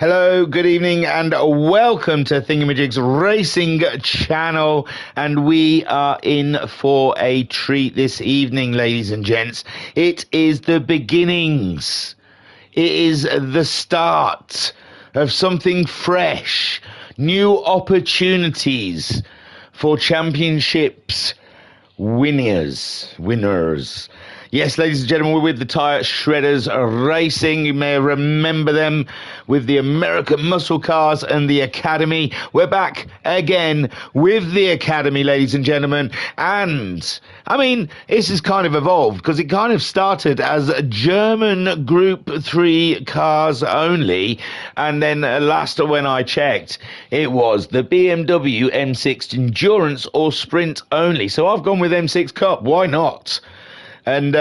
Hello, good evening, and welcome to Thingamajig's Racing Channel. And we are in for a treat this evening, ladies and gents. It is the beginnings. It is the start of something fresh, new opportunities for championships winners. Yes, ladies and gentlemen, we're with the Tyre Shredders Racing. You may remember them with the American Muscle Cars and the Academy. We're back again with the Academy, ladies and gentlemen. And, I mean, this has kind of evolved because it kind of started as German Group 3 cars only. And then last when I checked, it was the BMW M6 Endurance or Sprint only. So I've gone with M6 Cup. Why not? And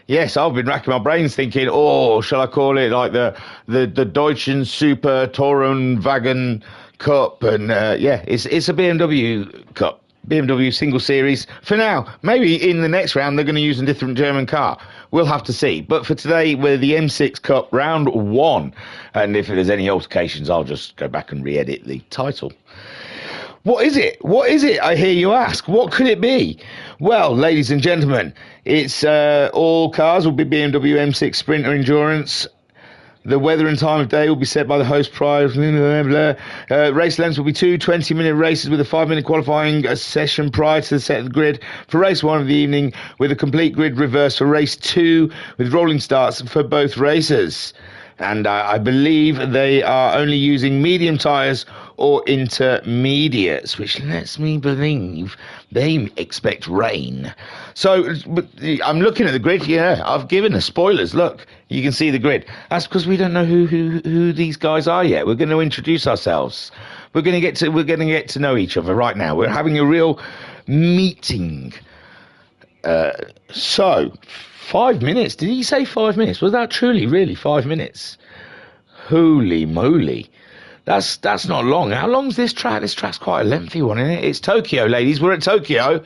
yes, I've been racking my brains thinking, shall I call it like the Deutschen Super Tourenwagen Cup? And it's a BMW Cup, BMW single series. For now, maybe in the next round they're going to use a different German car. We'll have to see. But for today, we're the M6 Cup round 1. And if there's any altercations, I'll just go back and re-edit the title. What is it? What is it, I hear you ask? What could it be? Well, ladies and gentlemen, it's all cars will be BMW M6 Sprinter Endurance. The weather and time of day will be set by the host prior. Race lengths will be 2 20-minute races with a 5-minute qualifying session prior to the set of the grid for race 1 of the evening, with a complete grid reverse for race 2 with rolling starts for both races. And I believe they are only using medium tyres or intermediates, which lets me believe they expect rain. So I'm looking at the grid. Yeah, I've given the spoilers. Look, you can see the grid. That's because we don't know who these guys are yet. We're going to introduce ourselves. We're going to get to know each other right now. We're having a real meeting. So 5 minutes. Did he say 5 minutes? Was that truly really 5 minutes? Holy moly. That's not long. How long's this track? This track's quite a lengthy one, isn't it? It's Tokyo, ladies. We're at Tokyo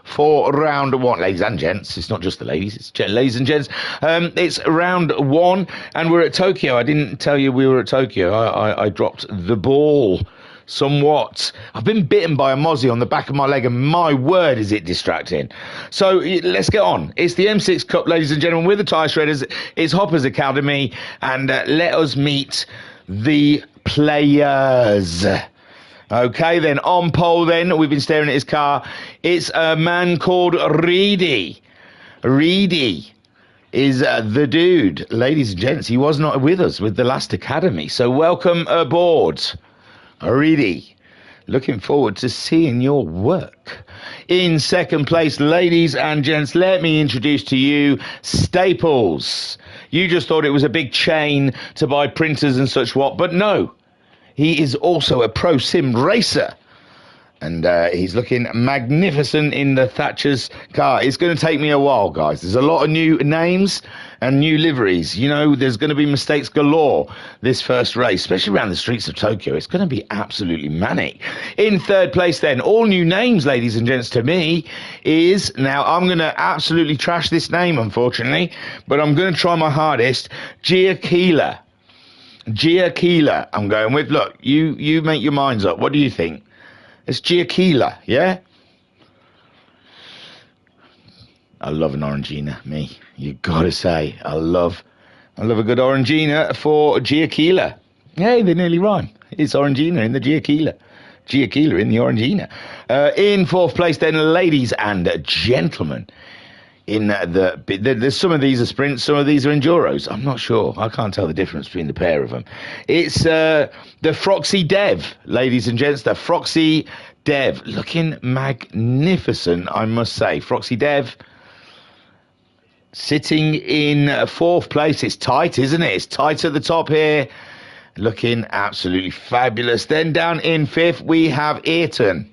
for round 1. Ladies and gents. It's not just the ladies. It's ladies and gents. It's round 1, and we're at Tokyo. I didn't tell you we were at Tokyo. I dropped the ball somewhat. I've been bitten by a mozzie on the back of my leg, and my word, is it distracting. So let's get on. It's the M6 Cup, ladies and gentlemen, with the Tyre Shredders. It's Hopper's Academy, and let us meet the players. Okay, then on pole, then we've been staring at his car. It's a man called Reedy. Reedy is the dude, ladies and gents. He was not with us with the last Academy, so welcome aboard, Reedy. Looking forward to seeing your work. In second place, ladies and gents, let me introduce to you Staples. You just thought it was a big chain to buy printers and such what, but no. He is also a pro sim racer. And he's looking magnificent in the Thatcher's car. It's going to take me a while, guys. There's a lot of new names and new liveries. You know, there's going to be mistakes galore this first race, especially around the streets of Tokyo. It's going to be absolutely manic. In third place, then, all new names, ladies and gents, to me, is... Now, I'm going to absolutely trash this name, unfortunately, but I'm going to try my hardest. Giacchila. Giacchila, I'm going with. Look, you make your minds up. What do you think? It's Giacchila, yeah? I love an Orangina, me. You gotta say, I love a good Orangina for Giacchila. Hey, they nearly rhyme. It's Orangina in the Giacchila. Giacchila in the Orangina. In fourth place, then, ladies and gentlemen, in there's some of these are sprints, some of these are enduros. I'm not sure. I can't tell the difference between the pair of them. It's the Froxy Dev, ladies and gents. The Froxy Dev, looking magnificent, I must say. Froxy Dev sitting in fourth place. It's tight, isn't it? It's tight at the top here. Looking absolutely fabulous. Then down in fifth, we have Ayrton.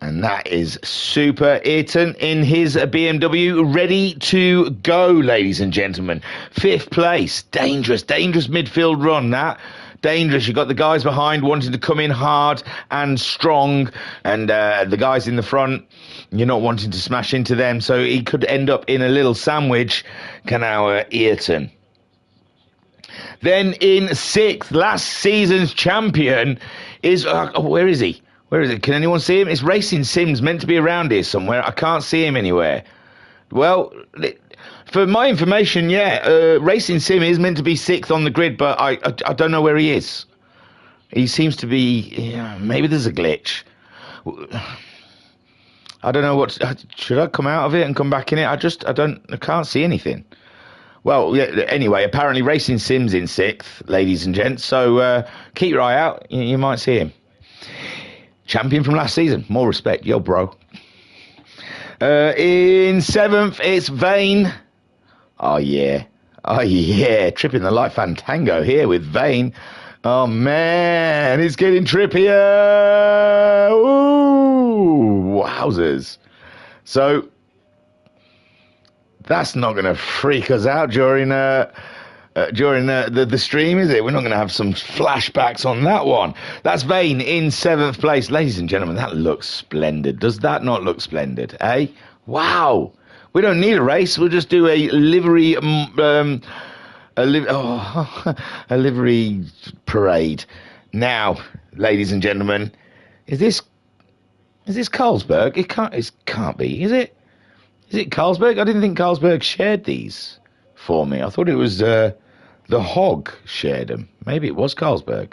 And that is super. Ayrton in his BMW, ready to go, ladies and gentlemen. Fifth place. Dangerous midfield run, that. Dangerous. You've got the guys behind wanting to come in hard and strong, and the guys in the front, you're not wanting to smash into them, so he could end up in a little sandwich. Can our Ayrton. Then in 6th, last season's champion is... where is he? Where is it? Can anyone see him? It's Racing Sim's meant to be around here somewhere. I can't see him anywhere. Well, for my information, Racing Sim is meant to be 6th on the grid, but I don't know where he is. He seems to be... maybe there's a glitch. I don't know what... should I come out of it and come back in it? I can't see anything. Well, anyway, apparently Racing Sim's in 6th, ladies and gents, so keep your eye out. You might see him. Champion from last season. More respect. Yo, bro. In 7th, it's Vane. Oh, yeah. Tripping the Light Fantango here with Vane. Oh, man. It's getting trippier. Ooh, wowzers. So, that's not going to freak us out during the stream, is it? We're not going to have some flashbacks on that one. That's Vane in 7th place. Ladies and gentlemen, that looks splendid. Does that not look splendid, eh? Wow. We don't need a race. We'll just do a livery... a livery parade. Now, ladies and gentlemen, is this Carlsberg? It can't be, is it? Is it Carlsberg? I didn't think Carlsberg shared these for me. I thought it was the Hog shared them. Maybe it was Carlsberg.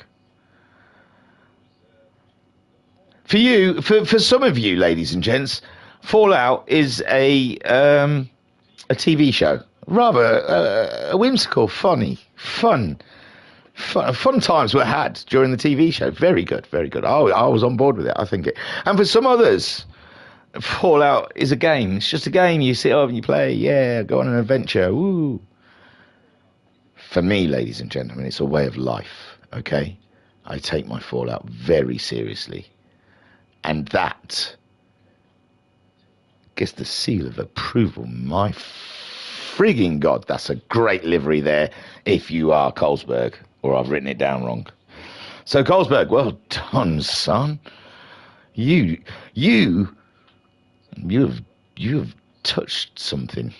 For you, for some of you, ladies and gents, Fallout is a TV show. Rather whimsical, fun times were had during the TV show. Very good, very good. I was on board with it, I think it. And for some others, Fallout is a game. It's just a game. You sit up and you play. Yeah, go on an adventure. Woo. For me, ladies and gentlemen, it's a way of life, okay? I take my Fallout very seriously. And that gets the seal of approval. My frigging God, that's a great livery there if you are Carlsberg, or I've written it down wrong. So Carlsberg, well done, son. You have touched something.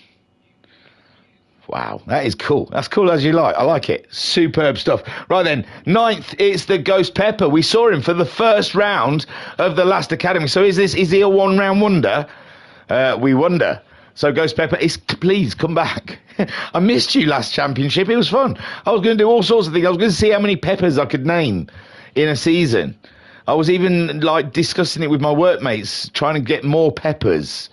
Wow, that is cool. That's cool as you like. I like it. Superb stuff. Right then, 9th, it's the Ghost Pepper. We saw him for the first round of the last Academy. So is he a one-round wonder? We wonder. So Ghost Pepper, please come back. I missed you last championship. It was fun. I was going to do all sorts of things. I was going to see how many peppers I could name in a season. I was even discussing it with my workmates, trying to get more peppers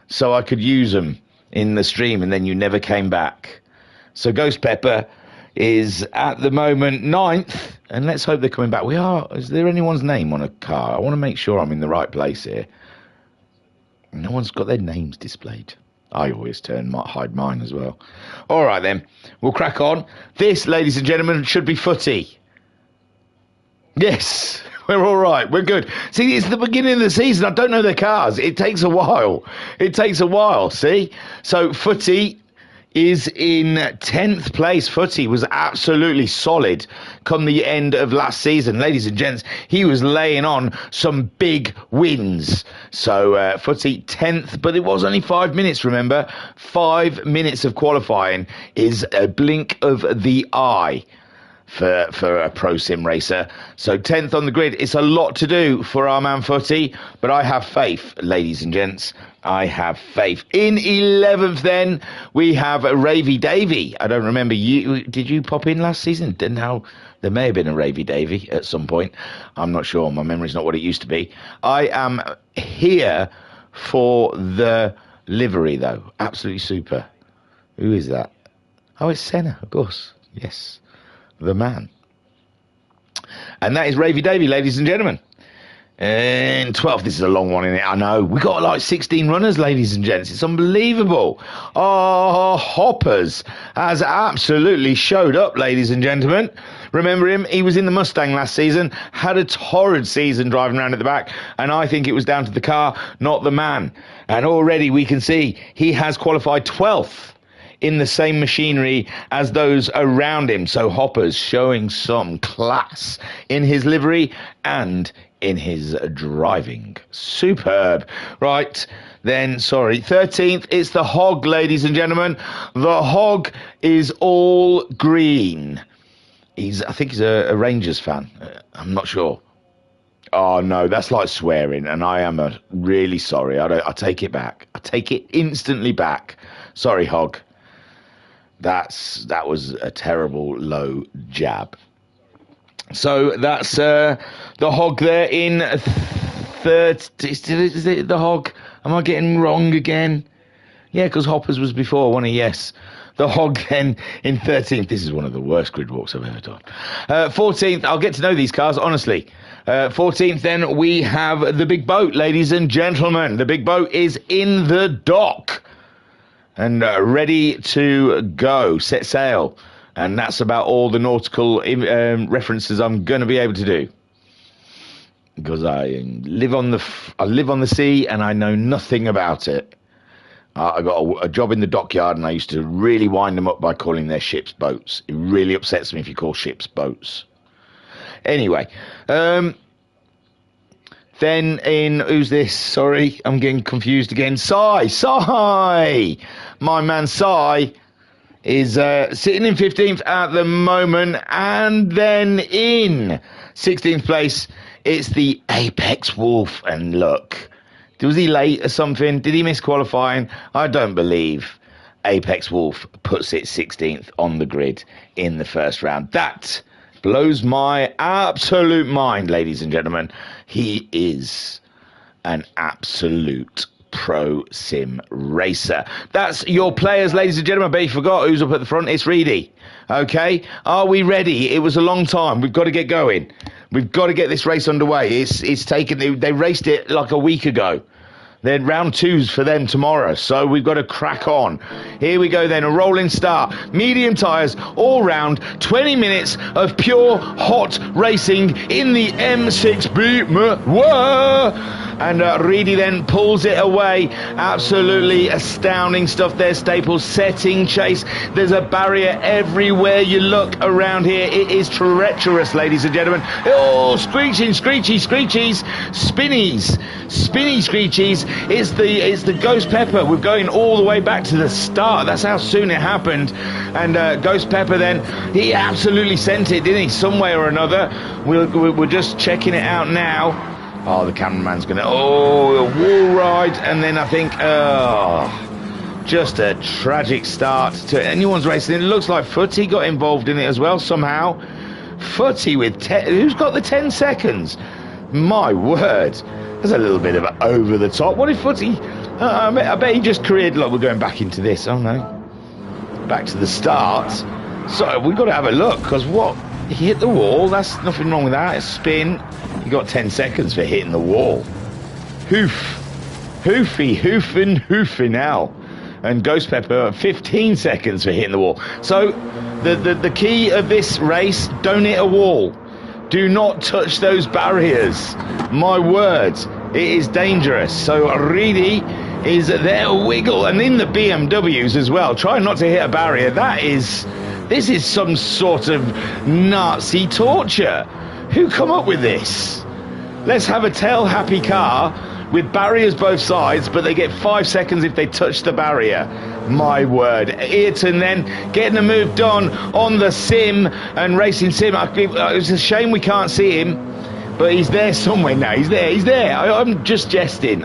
so I could use them in the stream, and then you never came back. So Ghost Pepper is at the moment 9th, and let's hope they're coming back. Is there anyone's name on a car? I want to make sure I'm in the right place here. No one's got their names displayed. I always hide mine as well. All right then, we'll crack on. This, ladies and gentlemen, should be footy. Yes. We're all right. We're good. See, it's the beginning of the season. I don't know their cars. It takes a while. See? So footy is in 10th place. Footy was absolutely solid come the end of last season. Ladies and gents, he was laying on some big wins. So footy 10th, but it was only 5 minutes, remember? 5 minutes of qualifying is a blink of the eye for a pro sim racer. So 10th on the grid. It's a lot to do for our man Footy, but I have faith, ladies and gents. I have faith. In 11th then, we have Ravy Davy. I don't remember you. Did you pop in last season? There may have been a Ravy Davy at some point. I'm not sure. My memory's not what it used to be. I am here for the livery, though. Absolutely super. Who is that? Oh, it's Senna, of course. Yes. The man. And that is Ravy Davy, ladies and gentlemen. And 12th, this is a long one, isn't it? I know. We got 16 runners, ladies and gents. It's unbelievable. Oh, Hoppers has absolutely showed up, ladies and gentlemen. Remember him? He was in the Mustang last season, had a torrid season driving around at the back, and I think it was down to the car, not the man. And already we can see he has qualified 12th in the same machinery as those around him. So Hopper's showing some class in his livery and in his driving. Superb. Right, then, sorry, 13th, it's the Hog, ladies and gentlemen. The Hog is all green. I think he's a Rangers fan. I'm not sure. Oh, no, that's like swearing, and I am really sorry. I take it back. I take it instantly back. Sorry, Hog. That was a terrible low jab. So that's the Hog there in third. Is it the Hog? Am I getting wrong again? Yeah, because Hoppers was before, wasn't he? Yes. The Hog then in 13th. This is one of the worst grid walks I've ever done. 14th, I'll get to know these cars, honestly. 14th then, we have the Big Boat, ladies and gentlemen. The Big Boat is in the dock and ready to go, set sail. And that's about all the nautical references I'm going to be able to do. Because I live on the sea and I know nothing about it. I got a job in the dockyard and I used to really wind them up by calling their ships boats. It really upsets me if you call ships boats. Anyway, then who's this? Sorry, I'm getting confused again. Sai! My man Sai is sitting in 15th at the moment, and then in 16th place, it's the Apex Wolf. And look, was he late or something? Did he miss qualifying? I don't believe Apex Wolf puts it 16th on the grid in the first round. That blows my absolute mind, ladies and gentlemen. He is an absolute pro sim racer. That's your players, ladies and gentlemen. I bet you forgot who's up at the front. It's Reedy. Okay, are we ready? It was a long time. We've got to get going. We've got to get this race underway. It's taken. They raced it like a week ago. Then round two's for them tomorrow, so we've got to crack on. Here we go then, a rolling start. Medium tyres all round, 20 minutes of pure hot racing in the M6B. And Reedy then pulls it away. Absolutely astounding stuff there. Staples setting chase. There's a barrier everywhere you look around here. It is treacherous, ladies and gentlemen. Oh, screeching, screechy, screechies, spinnies, spinny screechies. It's the Ghost Pepper. We're going all the way back to the start. That's how soon it happened. And Ghost Pepper then, he absolutely sent it, didn't he? Some way or another. We're just checking it out now. Oh, the cameraman's going to... Oh, a wall ride. And then I think... Oh, just a tragic start to anyone's racing. It looks like Footy got involved in it as well somehow. Footy with... Who's got the 10 seconds? My word. There's a little bit of over the top. What if Footy... I bet he just careered... Look, we're going back into this. Oh, no. Back to the start. So we've got to have a look, because what... He hit the wall. That's nothing wrong with that. It's spin. You got 10 seconds for hitting the wall. Hoofy now. And Ghost Pepper 15 seconds for hitting the wall. So the key of this race, don't hit a wall. Do not touch those barriers. My word, it is dangerous. So Reedy is there, wiggle, and in the BMWs as well. Try not to hit a barrier. This is some sort of Nazi torture. Who come up with this? Let's have a tail-happy car with barriers both sides, but they get 5 seconds if they touch the barrier. My word. Ayrton then getting a move done on the sim and racing sim. It's a shame we can't see him, but he's there somewhere now. He's there. I'm just jesting.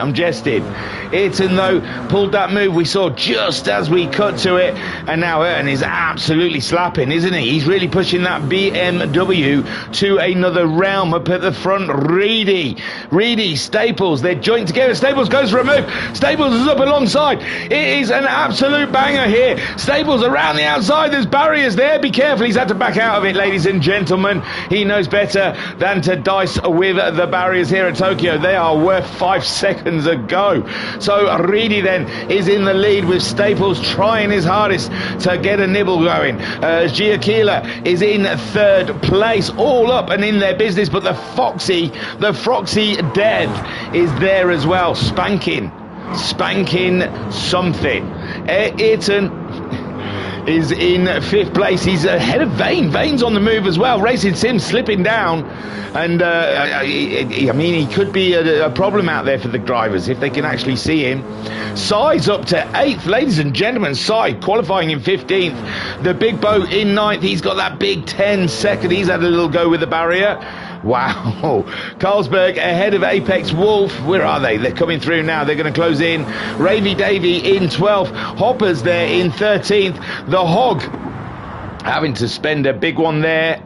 Ayrton, though, pulled that move we saw just as we cut to it, and now Ayrton is absolutely slapping, isn't he? He's really pushing that BMW to another realm up at the front. Reedy, Staples, they're joined together. Staples goes for a move. Staples is up alongside. It is an absolute banger here. Staples around the outside. There's barriers there. Be careful. He's had to back out of it, ladies and gentlemen. He knows better than to dice with the barriers here at Tokyo. They are worth 5 seconds a go. So Reedy then is in the lead with Staples trying his hardest to get a nibble going. Giacchila is in third place, all up and in their business, but the Foxy Dev is there as well, spanking something. Ayrton, is in 5th place. He's ahead of Vane. Vane's on the move as well. Racing Sim slipping down, and I mean, he could be a problem out there for the drivers if they can actually see him. Sai's up to 8th, ladies and gentlemen. Sai qualifying in 15th. The big boat in 9th. He's got that big 10-second. He's had a little go with the barrier. Wow. Carlsberg ahead of Apex Wolf. Where are they? They're coming through now. They're going to close in. Ravy Davy in 12th. Hoppers there in 13th. The Hog having to spend a big one there.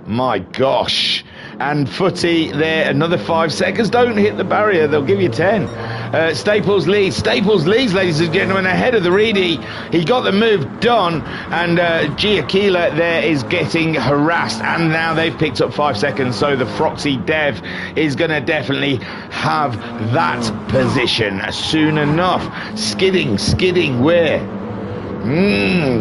My gosh. And Footy there, another 5 seconds. Don't hit the barrier, they'll give you 10. Staples leads. Staples leads, ladies and gentlemen, ahead of the Reedy. He got the move done, and Giaquila there is getting harassed, and now they've picked up 5 seconds, so the Froxy Dev is going to definitely have that position soon enough. Skidding where?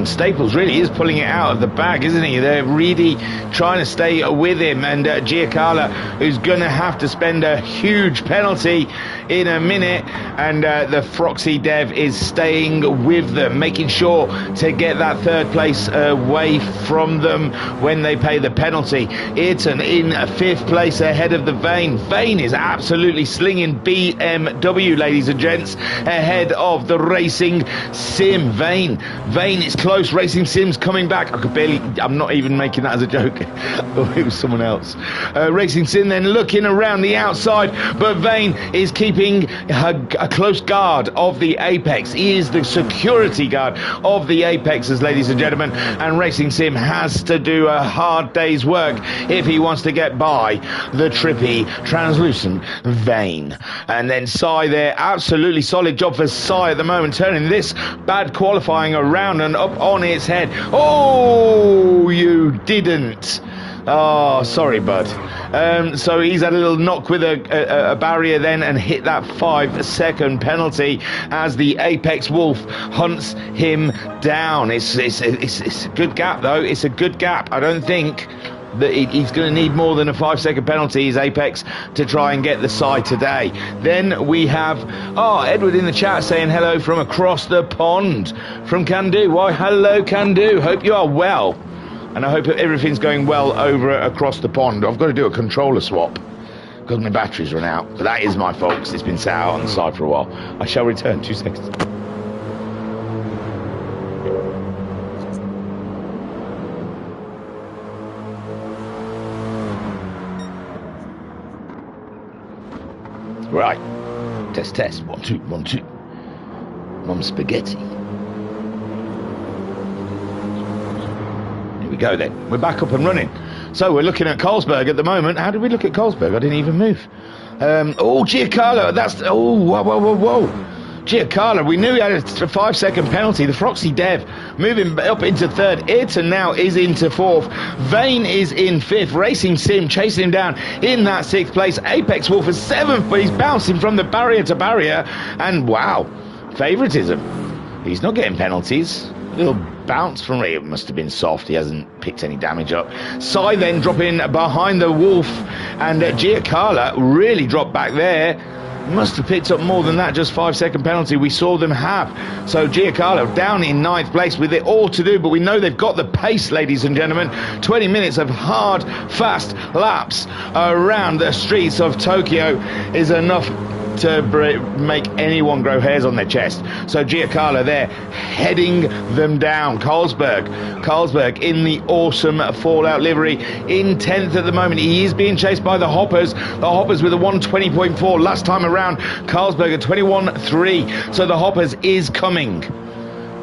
Staples really is pulling it out of the bag, isn't he? They're really trying to stay with him, and Giacola, who's going to have to spend a huge penalty in a minute, and the Froxy Dev is staying with them, making sure to get that 3rd place away from them when they pay the penalty. Ayrton in 5th place ahead of the Vane. Vane is absolutely slinging BMW, ladies and gents, ahead of the Racing Sim. Vane is close. Racing Sim's coming back. I'm not even making that as a joke. Oh, it was someone else. Racing Sim then looking around the outside, but Vane is keeping a close guard of the Apex. He is the security guard of the Apexes, ladies and gentlemen, and Racing Sim has to do a hard day's work if he wants to get by the trippy, translucent Vane. And then Sai there, absolutely solid job for Sai at the moment, turning this bad qualifying around and up on its head. Oh, you didn't. Oh, sorry, bud. So he's had a little knock with a barrier then and hit that 5-second penalty as the Apex Wolf hunts him down. It's a good gap, though. It's a good gap. I don't think that he's going to need more than a 5-second penalty, his Apex, to try and get the side today. Then we have Edward in the chat saying hello from across the pond from Candu. Why, hello Candu, hope you are well, and I hope everything's going well over across the pond. I've got to do a controller swap because my batteries run out, but that is my fault because it's been sat out on the side for a while. I shall return. 2 seconds. Right, test, 1 2 1 2. Mum spaghetti. Here we go then. We're back up and running. So we're looking at Carlsberg at the moment. How did we look at Carlsberg? I didn't even move. Giacola. Whoa. Giacola, we knew he had a 5-second penalty. The Froxy Dev moving up into 3rd. Ayrton now is into 4th. Vane is in 5th. Racing Sim chasing him down in that 6th place. Apex Wolf is 7th, but he's bouncing from the barrier to barrier. And wow, favouritism. He's not getting penalties. A little bounce from it must have been soft. He hasn't picked any damage up. Sai then dropping behind the Wolf, and Giacola really dropped back there. Must have picked up more than that, just 5-second penalty we saw them have. So Giacola down in 9th place with it all to do, but we know they've got the pace, ladies and gentlemen. 20 minutes of hard, fast laps around the streets of Tokyo is enough to make anyone grow hairs on their chest. So Giacola there heading them down. Carlsberg in the awesome Fallout livery in 10th at the moment. He is being chased by the Hoppers with a 1:20.4 last time around. Carlsberg at 21.3. So the Hoppers is coming.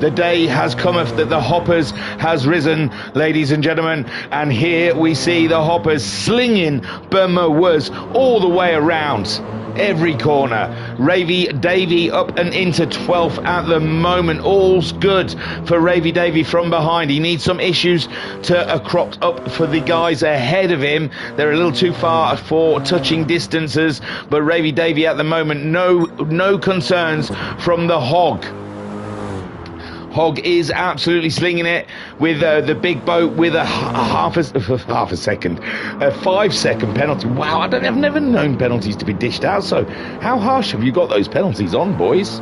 The day has cometh that the Hoppers has risen, ladies and gentlemen, and here we see the Hoppers slinging Burma-Wuz all the way around every corner. Ravy Davy up and into 12th at the moment. All's good for Ravy Davy from behind. He needs some issues to crop up for the guys ahead of him. They're a little too far for touching distances, but Ravy Davy at the moment, no concerns from the Hog. Hog is absolutely slinging it with the big boat with a half a second, a 5-second penalty. Wow, I've never known penalties to be dished out. So how harsh have you got those penalties on, boys?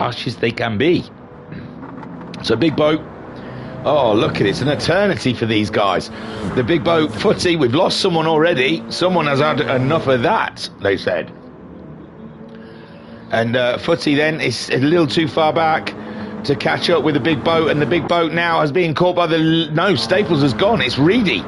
harsh as they can be. So big boat. Oh, look at it. It's an eternity for these guys. The big boat footy, we've lost someone already. Someone has had enough of that, they said. And footy then is a little too far back to catch up with the big boat. And the big boat now has been caught by the... No, Staples has gone. It's Reedy.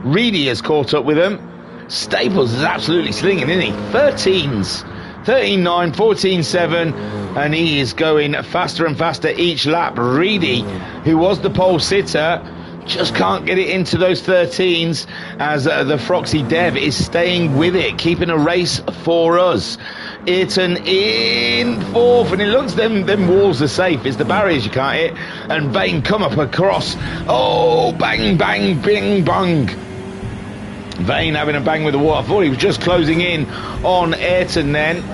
Reedy has caught up with them. Staples is absolutely slinging, isn't he? 13s. 13.9, 14.7, and he is going faster and faster each lap. Reedy, who was the pole sitter, just can't get it into those 13s as the Froxy Dev is staying with it, keeping a race for us. Ayrton in fourth, and it looks them walls are safe. It's the barriers you can't hit, and Vane come up across. Oh, bang, bang, bing, bang. Vane having a bang with the wall. I thought he was just closing in on Ayrton then.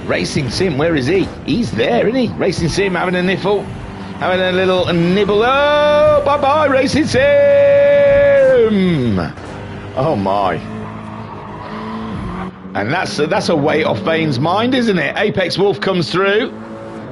Racing Sim, where is he? He's there, isn't he? Racing Sim having a niffle, having a little nibble. Oh, bye-bye, Racing Sim! Oh, my. And that's a weight off Vane's mind, isn't it? Apex Wolf comes through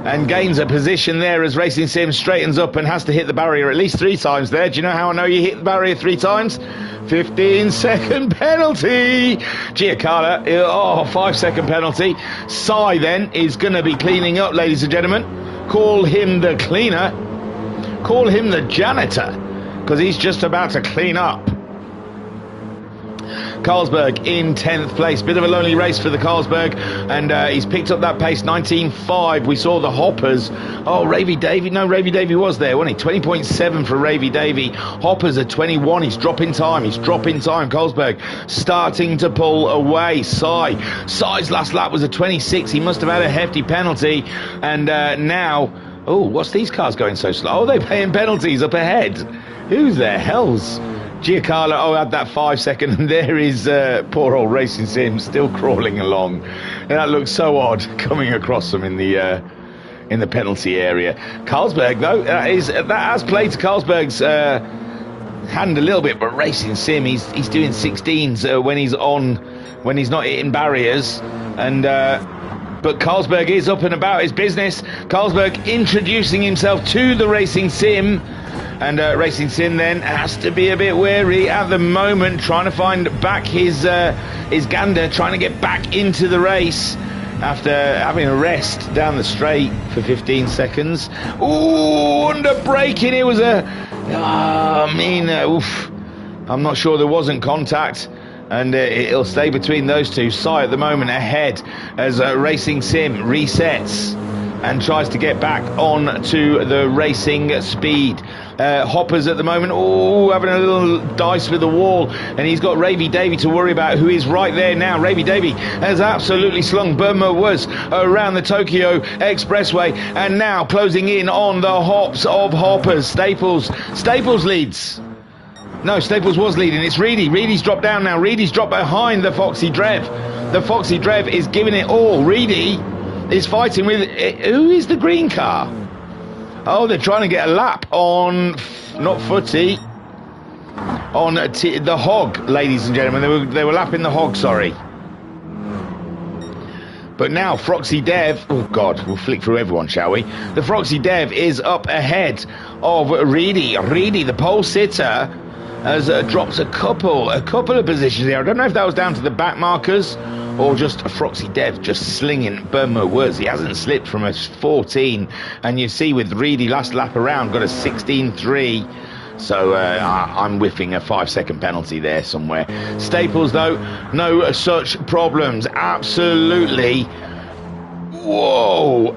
and gains a position there as Racing Sim straightens up and has to hit the barrier at least 3 times there. Do you know how I know you hit the barrier 3 times? 15-second penalty. Giancarlo, 5-second penalty. Sai then is going to be cleaning up, ladies and gentlemen. Call him the cleaner. Call him the janitor, because he's just about to clean up. Carlsberg in 10th place. Bit of a lonely race for the Carlsberg, and he's picked up that pace. 19.5. We saw the Hoppers. Oh, Ravy Davey. No, Ravy Davey was there, wasn't he? 20.7 for Ravy Davey. Hoppers at 21. He's dropping time. Carlsberg starting to pull away. Sai's last lap was a 26. He must have had a hefty penalty, and now... Oh, what's these cars going so slow? Oh, they're paying penalties up ahead. Who the hell's... Giancarlo, had that 5-second, and there is poor old Racing Sim still crawling along. And that looks so odd coming across them in the penalty area. Carlsberg, though, that has played to Carlsberg's hand a little bit, but Racing Sim, he's doing 16s when he's not hitting barriers, and but Carlsberg is up and about his business. Carlsberg introducing himself to the Racing Sim. And Racing Sim then has to be a bit wary at the moment, trying to find back his gander, trying to get back into the race after having a rest down the straight for 15 seconds. Ooh, under braking, it was oof. I'm not sure there wasn't contact, and it'll stay between those two. Sai at the moment ahead as Racing Sim resets and tries to get back on to the racing speed. Hoppers at the moment, having a little dice with the wall, and he's got Ravy Davey to worry about, who is right there now. Ravy Davey has absolutely slung Burma was around the Tokyo Expressway, and now closing in on the hops of Hoppers. Staples leads. No, Staples was leading. It's Reedy. Reedy's dropped down now. Reedy's dropped behind the Foxy Drev. The Foxy Drev is giving it all. Reedy is fighting with... Who is the green car? Oh, they're trying to get a lap on... Not Footy. On the Hog, ladies and gentlemen. They were lapping the Hog, sorry. But now Froxy Dev... Oh, God, we'll flick through everyone, shall we? The Froxy Dev is up ahead of Reedy. Reedy, the pole sitter, has dropped a couple of positions here. I don't know if that was down to the back markers or just a Froxy Dev just slinging Burma words. He hasn't slipped from a 14, and you see with Reedy last lap around got a 16.3. So I'm whiffing a 5-second penalty there somewhere. Staples, though, no such problems. Absolutely. Whoa.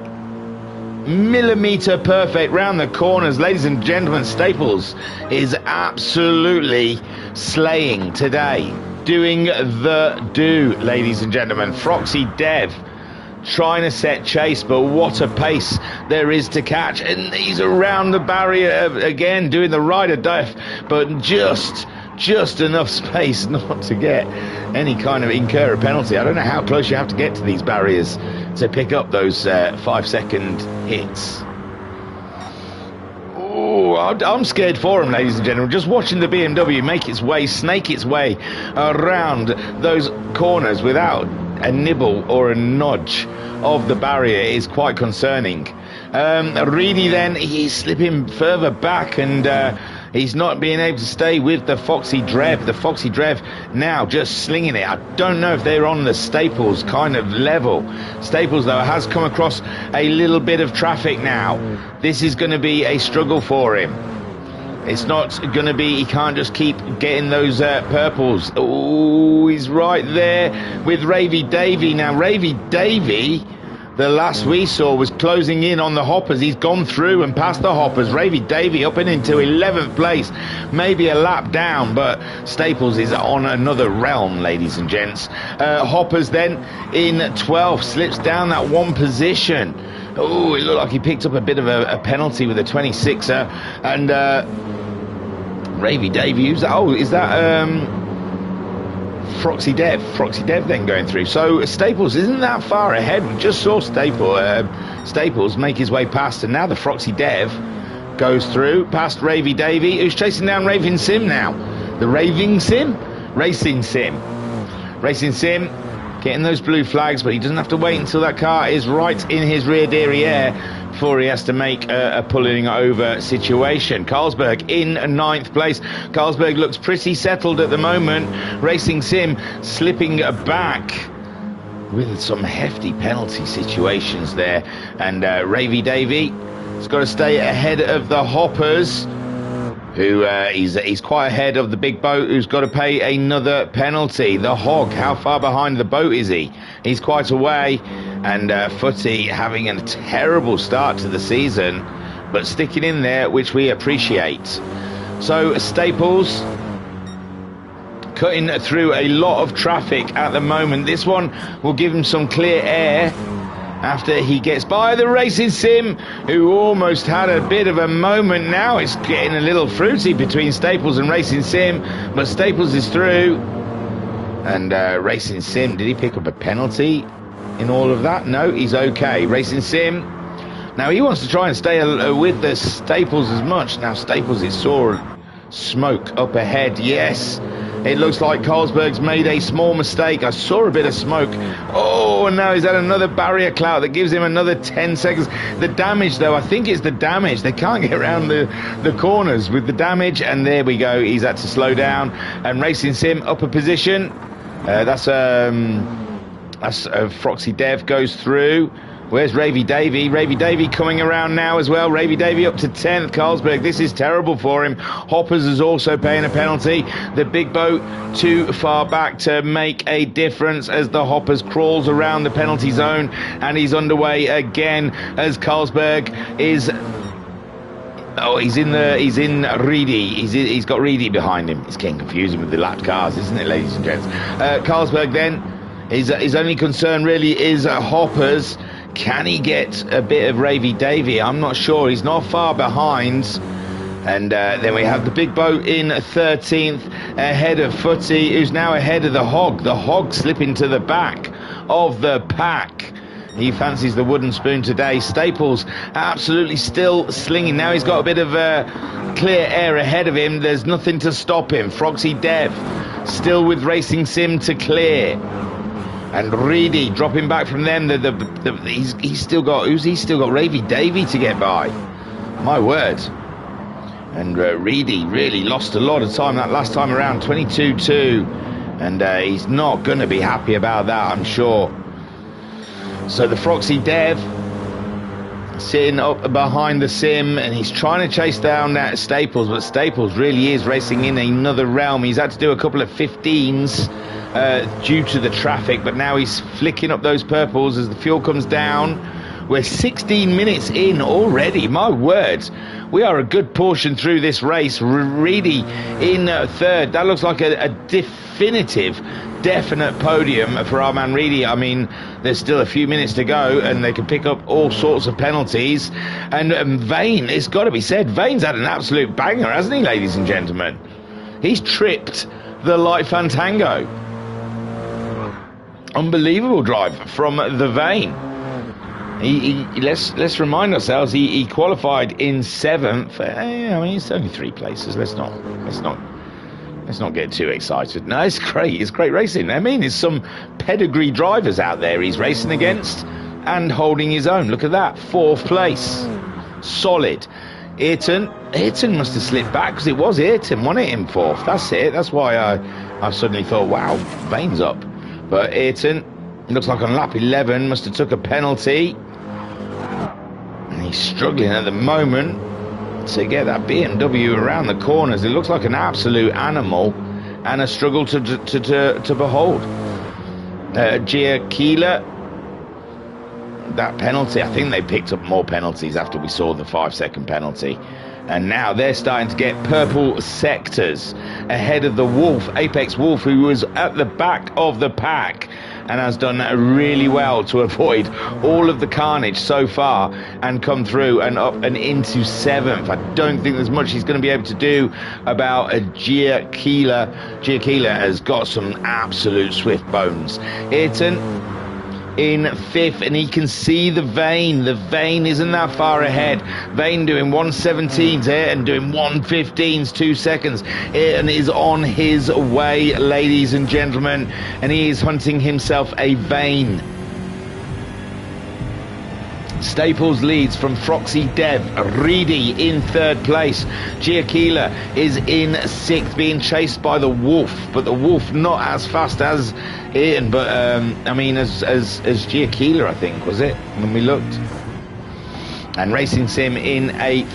Millimetre perfect round the corners. Ladies and gentlemen, Staples is absolutely slaying today. Doing the do, ladies and gentlemen. Froxy Dev trying to set chase, but what a pace there is to catch, and he's around the barrier again, doing the ride of death, but just enough space not to get any kind of incur a penalty. I don't know how close you have to get to these barriers to pick up those 5-second hits. Oh, I'm scared for him, ladies and gentlemen. Just watching the BMW make its way, snake its way around those corners without a nibble or a nudge of the barrier is quite concerning. Reedy then, he's slipping further back, and he's not being able to stay with the Foxy Drev. The Foxy Drev now just slinging it. I don't know if they're on the Staples kind of level. Staples, though, has come across a little bit of traffic now. This is going to be a struggle for him. It's not going to be, he can't just keep getting those purples. Oh, he's right there with Ravy Davy. Now, Ravy Davy, the last we saw, was closing in on the hoppers. He's gone through and past the hoppers. Ravy Davy up and into 11th place, maybe a lap down, but Staples is on another realm, ladies and gents. Hoppers then in 12th, slips down that one position. Oh, it looked like he picked up a bit of a penalty with a 26er, and Ravy Davy, who's that? Oh, is that Foxy Dev? Foxy Dev then going through. So Staples isn't that far ahead. We just saw Staples make his way past, and now the Foxy Dev goes through past Ravy Davy, who's chasing down Raving Sim now. The Raving Sim? Racing Sim. Racing Sim getting those blue flags, but he doesn't have to wait until that car is right in his rear derriere before he has to make a pulling over situation. Carlsberg in 9th place. Carlsberg looks pretty settled at the moment. Racing Sim slipping back with some hefty penalty situations there, and Ravy Davy has got to stay ahead of the hoppers, who he's quite ahead of the big boat, who's got to pay another penalty. The Hog, how far behind the boat is he? He's quite away, and Footy having a terrible start to the season, but sticking in there, which we appreciate. So Staples cutting through a lot of traffic at the moment. This one will give him some clear air after he gets by the Racing Sim, who almost had a bit of a moment. Now it's getting a little fruity between Staples and Racing Sim, but Staples is through, and Racing Sim, did he pick up a penalty in all of that? No, he's okay. Racing Sim, now he wants to try and stay with the Staples as much. Now Staples, it saw smoke up ahead. Yes, it looks like Carlsberg's made a small mistake. I saw a bit of smoke. Oh, and now he's had another barrier clout that gives him another 10 seconds. The damage, though, I think it's the damage. They can't get around the corners with the damage. And there we go. He's had to slow down. And Racing Sim up a position. That's Foxy Dev goes through. Where's Ravy Davy? Ravy Davy coming around now as well. Ravy Davy up to 10th. Carlsberg, this is terrible for him. Hoppers is also paying a penalty. The big boat too far back to make a difference as the Hoppers crawls around the penalty zone, and he's underway again as Carlsberg is... Oh, he's in Reedy. He's got Reedy behind him. It's getting confusing with the lapped cars, isn't it, ladies and gents? Carlsberg then, his only concern really is Hoppers. Can he get a bit of Ravy Davy? I'm not sure. He's not far behind. And then we have the big boat in 13th, ahead of Footy, who's now ahead of the Hog. The Hog slipping to the back of the pack. He fancies the wooden spoon today. Staples absolutely still slinging. Now he's got a bit of clear air ahead of him. There's nothing to stop him. Foxy Dev still with Racing Sim to clear. And Reedy dropping back from them. He's still got Ravy Davy to get by. My word. And Reedy really lost a lot of time that last time around, 22-2. And he's not going to be happy about that, I'm sure. So the Foxy Dev sitting up behind the Sim, and he's trying to chase down that Staples, but Staples really is racing in another realm. He's had to do a couple of 15s due to the traffic, but now he's flicking up those purples as the fuel comes down. We're 16 minutes in already, my word. We are a good portion through this race. Reedy in third. That looks like a definite podium for our man Reedy. I mean, there's still a few minutes to go, and they can pick up all sorts of penalties. And Vane, it's got to be said, Vane's had an absolute banger, hasn't he, ladies and gentlemen? He's tripped the Light Fantango. Unbelievable drive from the Vane. Let's remind ourselves, he qualified in 7th. I mean, it's only 3 places. Let's not Let's not get too excited. No, it's great. It's great racing. I mean, there's some pedigree drivers out there he's racing against and holding his own. Look at that. 4th place. Solid. Ayrton must have slipped back because it was Ayrton, wasn't it, in 4th? That's it. That's why I suddenly thought, wow, Vane's up. But Ayrton, looks like on lap 11, must have took a penalty. And he's struggling at the moment to get that BMW around the corners. It looks like an absolute animal and a struggle to behold. Giacchila, that penalty, I think they picked up more penalties after we saw the 5-second penalty. And now they're starting to get purple sectors ahead of the Wolf, Apex Wolf, who was at the back of the pack and has done really well to avoid all of the carnage so far and come through and up and into 7th. I don't think there's much he's going to be able to do about a Giacchila. Giacchila has got some absolute swift bones. Ayrton in 5th, and he can see the Vane. The Vane isn't that far ahead. Vane doing 1:17s, Ayrton doing 1:15s, 2 seconds. Ayrton is on his way, ladies and gentlemen, and he is hunting himself a Vane. Staples leads from Froxy Dev. Reedy in 3rd place. Giacchila is in 6th, being chased by the Wolf, but the Wolf not as fast as Ayrton, but I mean as Giacchila, I think, was it, when we looked. And Racing Sim in 8th.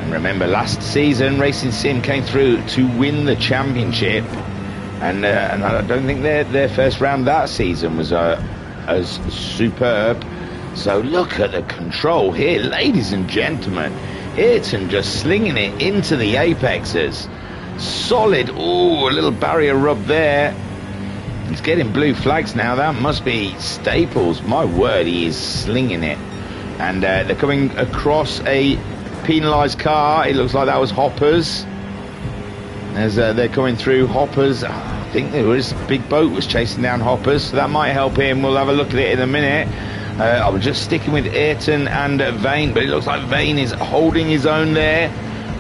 And remember, last season Racing Sim came through to win the championship, and I don't think their first round that season was as superb. So look at the control here, ladies and gentlemen. Ayrton just slinging it into the apexes. Solid. Ooh, a little barrier rub there. He's getting blue flags now. That must be Staples. My word, he is slinging it. And they're coming across a penalised car. It looks like that was Hoppers. As they're coming through Hoppers. I think there was a big boat was chasing down Hoppers, so that might help him. We'll have a look at it in a minute. I was just sticking with Ayrton and Vane, but it looks like Vane is holding his own there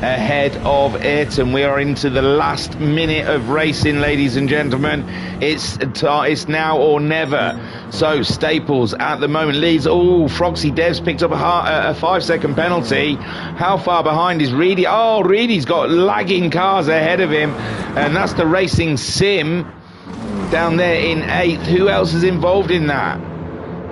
ahead of Ayrton. We are into the last minute of racing, ladies and gentlemen. It's now or never. So Staples at the moment leads. Oh, Froxy Dev's picked up a 5-second penalty. How far behind is Reedy? Oh, Reedy's got lagging cars ahead of him, and that's the Racing Sim down there in 8th. Who else is involved in that?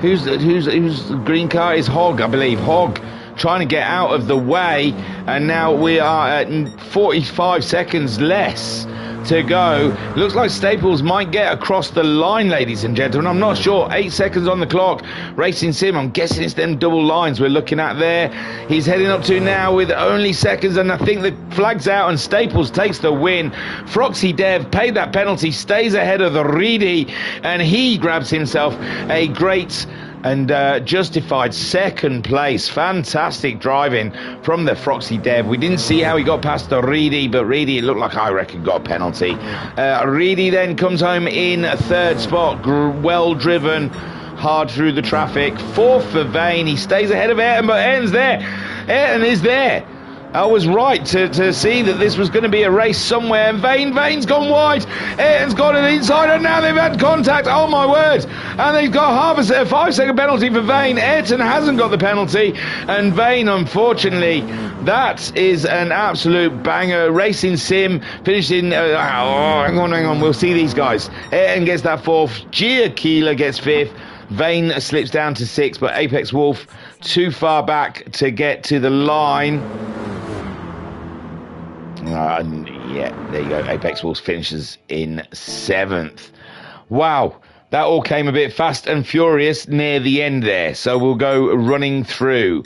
Who's the green car? Is Hogg, I believe. Hogg trying to get out of the way, and now we are at 45 seconds less to go. Looks like Staples might get across the line, ladies and gentlemen. I'm not sure. 8 seconds on the clock. Racing Sim, I'm guessing it's them double lines we're looking at there. He's heading up to now with only seconds, and I think the flag's out and Staples takes the win. Froxy Dev paid that penalty, stays ahead of the Reedy, and he grabs himself a great and justified 2nd place. Fantastic driving from the Froxy Dev. We didn't see how he got past the Reedy, but Reedy, it looked like, I reckon, got a penalty. Reedy then comes home in 3rd spot. Well driven, hard through the traffic. 4th for Vane. He stays ahead of Ayrton, but Ayrton's there. Ayrton is there. I was right to see that this was going to be a race somewhere, and Vane's gone wide. Ayrton's got it inside, and now they've had contact. Oh my word! And they've got a 5-second penalty for Vane. Ayrton hasn't got the penalty, and Vane, unfortunately, that is an absolute banger. Racing Sim finishing. Hang on. We'll see these guys. Ayrton gets that 4th. Giacchila gets 5th. Vane slips down to 6th, but Apex Wolf too far back to get to the line. Yeah, there you go. Apex Wolves finishes in 7th. Wow, that all came a bit fast and furious near the end there. So we'll go running through.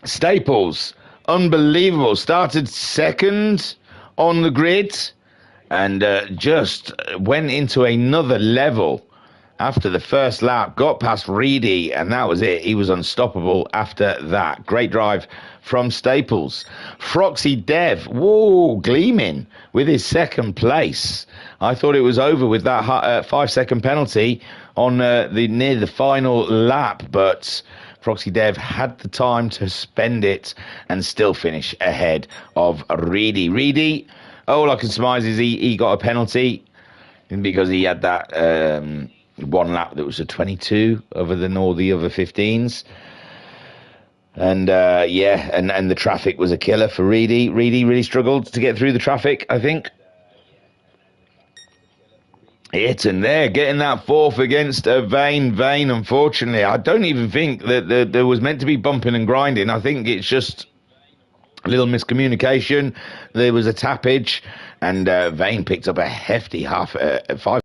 Staples, unbelievable. Started 2nd on the grid and just went into another level after the first lap. Got past Reedy, and that was it. He was unstoppable after that. Great drive from Staples. Froxy Dev, whoa, gleaming with his 2nd place. I thought it was over with that 5-second penalty on near the final lap, but Froxy Dev had the time to spend it and still finish ahead of Reedy. Reedy, all I can surmise is he got a penalty because he had that one lap that was a 22 other than all the other 15s. And and the traffic was a killer for Reedy. Reedy really struggled to get through the traffic, I think. Ayrton there, getting that fourth against Vane. Vane, unfortunately, I don't even think that there was meant to be bumping and grinding. I think it's just a little miscommunication. There was a tappage, and Vane picked up a hefty five.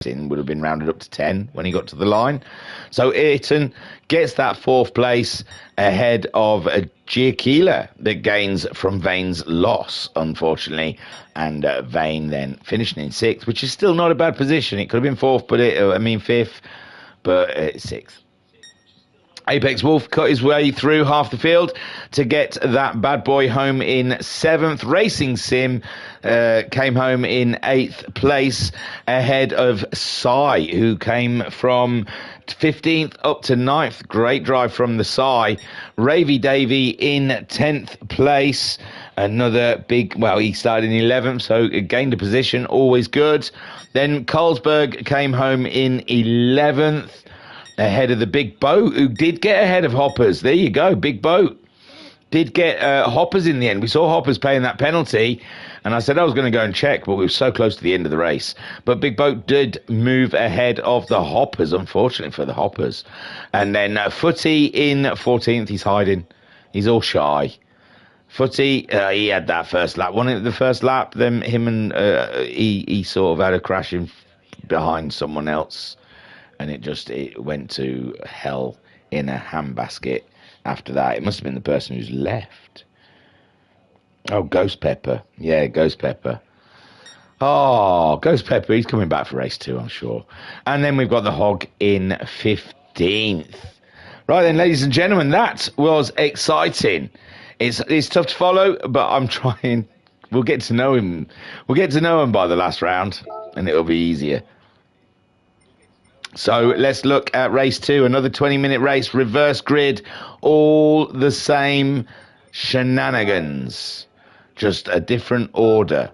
Would have been rounded up to 10 when he got to the line. So Ayrton gets that fourth place ahead of Giaquila that gains from Vane's loss, unfortunately. And Vane then finishing in sixth, which is still not a bad position. It could have been fourth, but fifth, but sixth. Apex Wolf cut his way through half the field to get that bad boy home in seventh. Racing Sim came home in eighth place ahead of Sai, who came from 15th up to 9th. Great drive from the Sai. Ravy Davy in 10th place. Another big, well, he started in 11th, so gained a position, always good. Then Carlsberg came home in 11th. Ahead of the Big Boat, who did get ahead of Hoppers. There you go, Big Boat. Did get Hoppers in the end. We saw Hoppers paying that penalty, and I said I was going to go and check, but we were so close to the end of the race. But Big Boat did move ahead of the Hoppers, unfortunately for the Hoppers. And then Footy in 14th, he's hiding. He's all shy. Footy, he had that first lap. Wasn't it the first lap? Then him and he sort of had a crash in behind someone else. And it went to hell in a handbasket after that. It must have been the person who's left. Oh, Ghost Pepper. Yeah, Ghost Pepper. Oh, Ghost Pepper. He's coming back for race 2, I'm sure. And then we've got the Hog in 15th. Right then, ladies and gentlemen, that was exciting. It's tough to follow, but I'm trying. We'll get to know him. We'll get to know him by the last round, and it'll be easier. So let's look at race 2, another 20-minute race, reverse grid, all the same shenanigans, just a different order.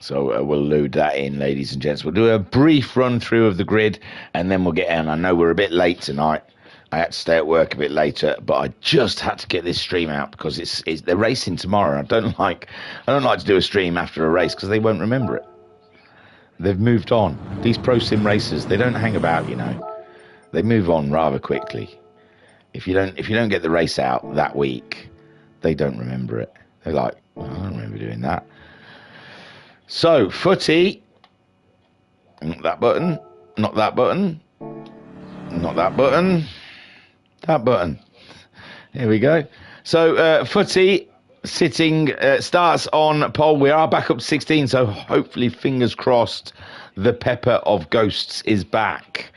So we'll load that in, ladies and gents. We'll do a brief run through of the grid, and then we'll get in. I know we're a bit late tonight. I had to stay at work a bit later, but I just had to get this stream out because they're racing tomorrow. I don't like to do a stream after a race because they won't remember it. They've moved on. These pro sim racers, they don't hang about, you know. They move on rather quickly. If you don't get the race out that week, they don't remember it. They're like, oh, I don't remember doing that. So, Footy, not that button, not that button, not that button, that button. Here we go. So, Footy sitting starts on pole. We are back up to 16, so hopefully, fingers crossed, the Pepper of Ghosts is back.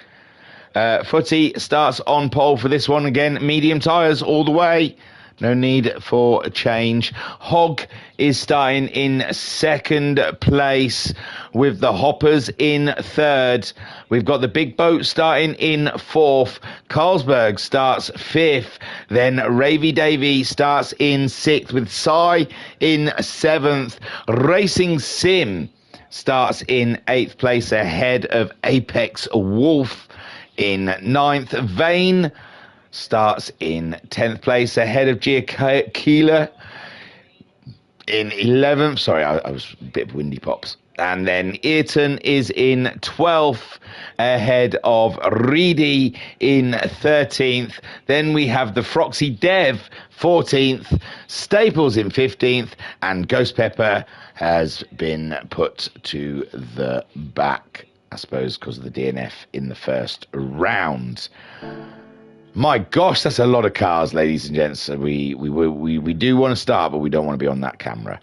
Footy starts on pole for this one again. Medium tyres all the way. No need for a change. Hog is starting in second place with the Hoppers in third. We've got the Big Boat starting in fourth. Carlsberg starts fifth. Then Ravy Davy starts in sixth with Sai in seventh. Racing Sim starts in eighth place ahead of Apex Wolf in ninth. Vane starts in 10th place ahead of Giaquila in 11th. Sorry, I was a bit of windy pops. And then Ayrton is in 12th ahead of Reedy in 13th. Then we have the Froxy Dev 14th, Staples in 15th, and Ghost Pepper has been put to the back, I suppose, because of the DNF in the first round. My gosh, that's a lot of cars, ladies and gents. We do want to start, but we don't want to be on that camera.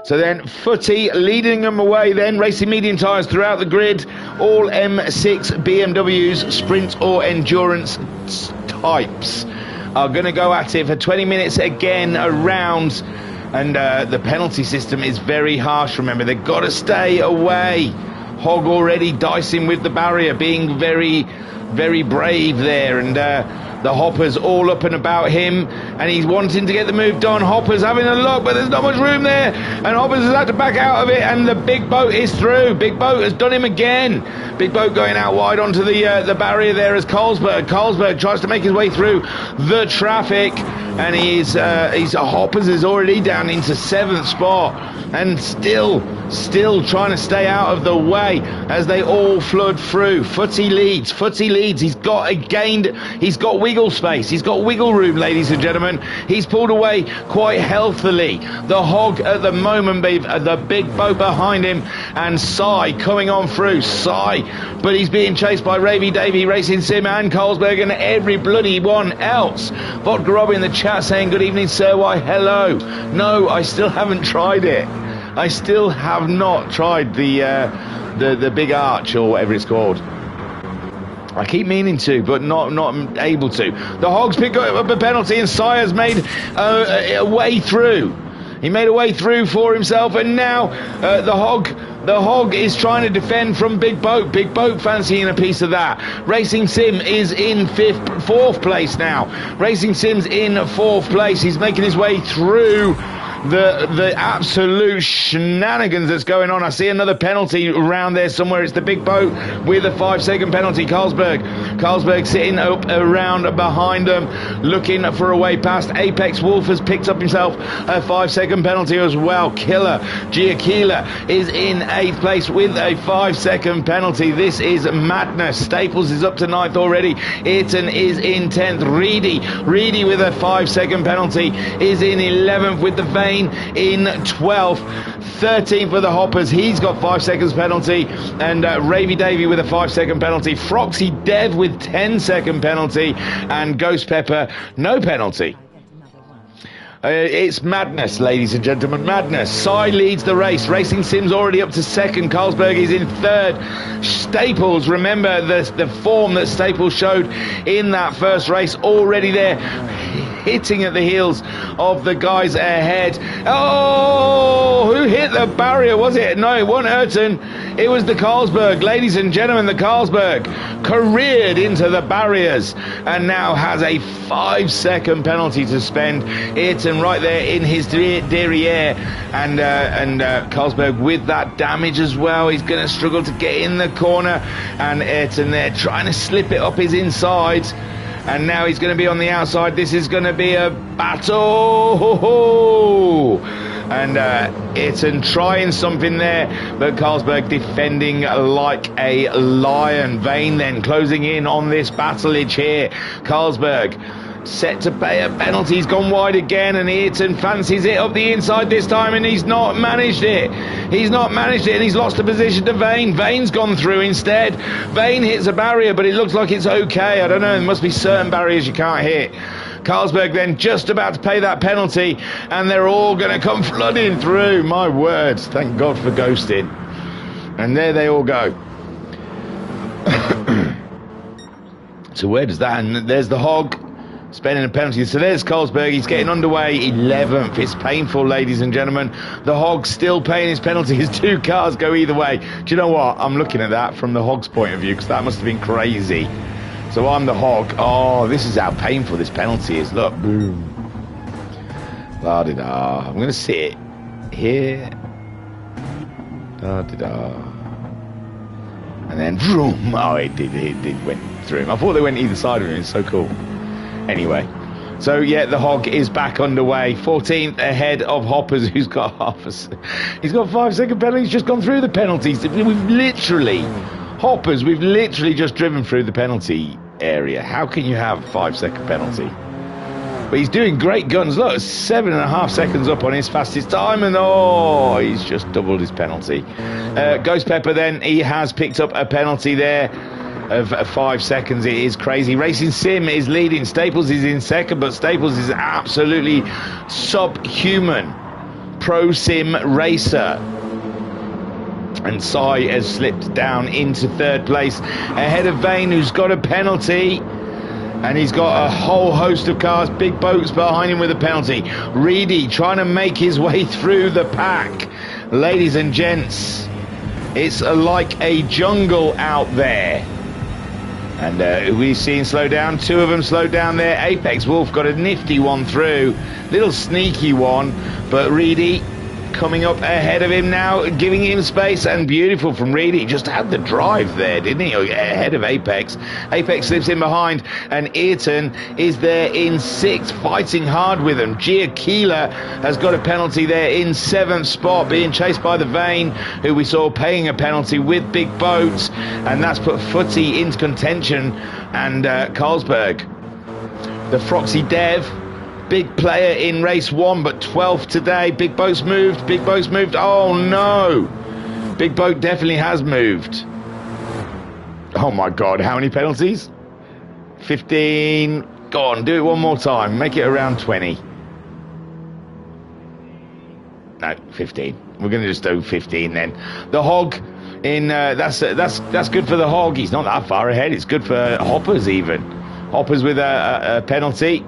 So then Footy leading them away then, racing medium tyres throughout the grid, all M6 BMWs, sprint or endurance types are going to go at it for 20 minutes again around, and the penalty system is very harsh. Remember, they've got to stay away Hogg already dicing with the barrier, being very, very brave there, and the Hopper's all up and about him, and he's wanting to get the move done. Hopper's having a look, but there's not much room there, and Hopper's has had to back out of it, and the big boat is through. Big boat has done him again. Big boat going out wide onto the barrier there as Carlsberg tries to make his way through the traffic, and Hoppers is already down into 7th spot, and still trying to stay out of the way as they all flood through. Footy leads. He's got wiggle space. He's got wiggle room, ladies and gentlemen. He's pulled away quite healthily. The Hogg at the moment, the big boat behind him, and Cy coming on through. But he's being chased by Ravy Davy, Racing Sim, and Carlsberg, and every bloody one else. Vodka Rob in the chat saying, good evening, sir. Why, hello. No, I still haven't tried it. I still have not tried the big arch, or whatever it's called. I keep meaning to, but not able to. The Hogs pick up a penalty, and Sire's made a way through. He made a way through for himself, and now the Hogg is trying to defend from Big Boat. Big Boat fancying a piece of that. Racing Sim is in 4th place now. Racing Sim's in 4th place. He's making his way through the absolute shenanigans that's going on. I see another penalty around there somewhere. It's the Big Boat with a 5-second penalty. Carlsberg sitting up around behind them, looking for a way past. Apex Wolf has picked up himself a 5-second penalty as well. Killer Giaquila is in 8th place with a 5-second penalty. This is madness. Staples is up to 9th already. Ayrton is in 10th. Reedy with a 5-second penalty is in 11th, with the Vane in 12th. 13th for the Hoppers, he's got 5 seconds penalty, and Ravy Davy with a 5-second penalty. Froxy Dev with 10-second penalty, and Ghost Pepper no penalty. It's madness, ladies and gentlemen, madness. Cy leads the race. Racing Sim's already up to 2nd. Carlsberg is in 3rd. Staples, remember the form that Staples showed in that first race, already there, hitting at the heels of the guys ahead. Oh, who hit the barrier? Was it? No, it wasn't Ayrton. It was the Carlsberg. Ladies and gentlemen, the Carlsberg careered into the barriers and now has a 5-second penalty to spend. Ayrton right there in his derriere, and Carlsberg with that damage as well. He's going to struggle to get in the corner, and Ayrton there trying to slip it up his inside. And now he's going to be on the outside. This is going to be a battle. And Ayrton trying something there, but Carlsberg defending like a lion. Vane then closing in on this battlage here. Carlsberg set to pay a penalty. He's gone wide again, and Ayrton fancies it up the inside this time, and he's not managed it. And he's lost the position to Vane. Vane's gone through instead. Vane hits a barrier, but it looks like it's okay. I don't know, there must be certain barriers you can't hit. Carlsberg then just about to pay that penalty, and they're all going to come flooding through. My words, thank God for ghosting. And there they all go. So where does that, and there's the Hog spending a penalty. So there's Carlsberg, he's getting underway 11th. It's painful, ladies and gentlemen. The Hog's still paying his penalty. His 2 cars go either way. Do you know what? I'm looking at that from the Hog's point of view, because that must have been crazy. So I'm the Hog. Oh, this is how painful this penalty is. Look, boom. La-di-da. I'm going to sit here. Da-di-da. And then, vroom. Oh, it went through him. I thought they went either side of him. It's so cool. Anyway, so yeah, the Hog is back underway. 14th ahead of Hoppers, who's got he's got 5-second penalty. He's just gone through the penalties. We've literally just driven through the penalty area. How can you have 5-second penalty? But he's doing great guns. Look, 7.5 seconds up on his fastest time, and oh, he's just doubled his penalty. Ghost Pepper then, he has picked up a penalty there of 5 seconds. It is crazy. Racing Sim is leading. Staples is in 2nd, but Staples is absolutely subhuman pro sim racer. And Cy has slipped down into 3rd place ahead of Vane, who's got a penalty, and he's got a whole host of cars. Big Boats behind him with a penalty. Reedy trying to make his way through the pack. Ladies and gents, It's like a jungle out there. And we've seen slow down. Two of them slowed down there. Apex Wolf got a nifty one through. Little sneaky one. But Reedy coming up ahead of him now, giving him space, and beautiful from Reedy. Just had the drive there, didn't he? Ahead of Apex. Apex slips in behind, and Ayrton is there in 6th, fighting hard with him. Giaquila has got a penalty there in 7th spot, being chased by the Vane, who we saw paying a penalty with Big Boat, and that's put Footy into contention, and Carlsberg. The Froxy Dev, big player in race 1, but 12th today. Big Boat's moved. Big Boat's moved. Oh no! Big Boat definitely has moved. Oh my God, how many penalties? 15. Go on, do it one more time. Make it around 20. No, 15. We're going to just do 15 then. The Hog in that's good for the Hog. He's not that far ahead. It's good for Hoppers even. Hoppers with a penalty.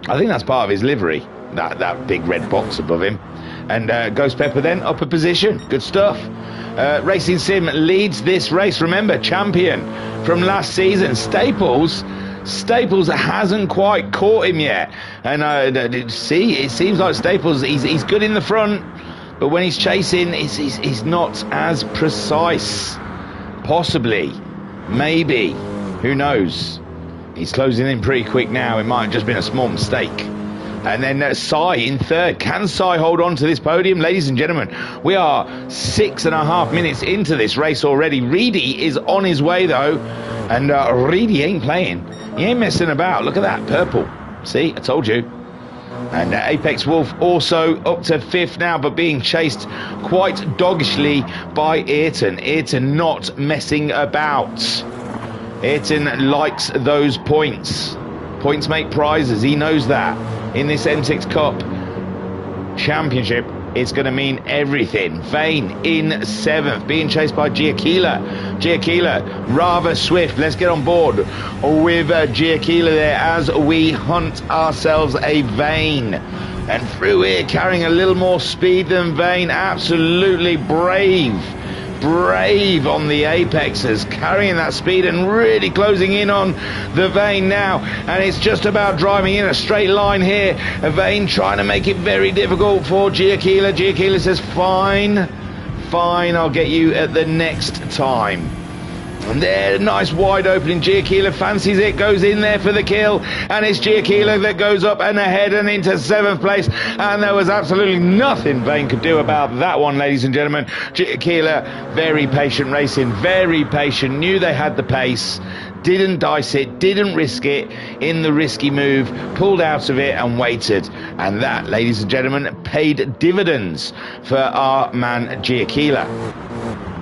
I think that's part of his livery, that big red box above him. And Ghost Pepper then up a position. Good stuff. Racing Sim leads this race. Remember, champion from last season. Staples hasn't quite caught him yet. And see, it seems like Staples, he's good in the front, but when he's chasing, he's not as precise. Possibly. Maybe. Who knows? He's closing in pretty quick now. It might have just been a small mistake. And then Sai in 3rd. Can Sai hold on to this podium? Ladies and gentlemen, we are 6.5 minutes into this race already. Reedy is on his way though. And Reedy ain't playing. He ain't messing about. Look at that, purple. See, I told you. And Apex Wolf also up to 5th now, but being chased quite doggishly by Ayrton. Ayrton not messing about. Ayrton likes those points. Points make prizes. He knows that. In this M6 Cup Championship, it's going to mean everything. Vane in 7th, being chased by Giaquila. Giaquila, rather swift. Let's get on board with Giaquila there as we hunt ourselves a Vane. And through here, carrying a little more speed than Vane. Absolutely brave on the Apexes, carrying that speed and really closing in on the Vane now, and it's just about driving in a straight line here. A Vane trying to make it very difficult for Giaquila. Giaquila says fine, I'll get you at the next time. And there, nice wide opening. Giaquila fancies it, goes in there for the kill, and it's Giaquila that goes up and ahead and into 7th place, and there was absolutely nothing Vane could do about that one, ladies and gentlemen. Giaquila, very patient racing, very patient, knew they had the pace, didn't dice it, didn't risk it in the risky move, pulled out of it and waited, and that, ladies and gentlemen, paid dividends for our man Giaquila.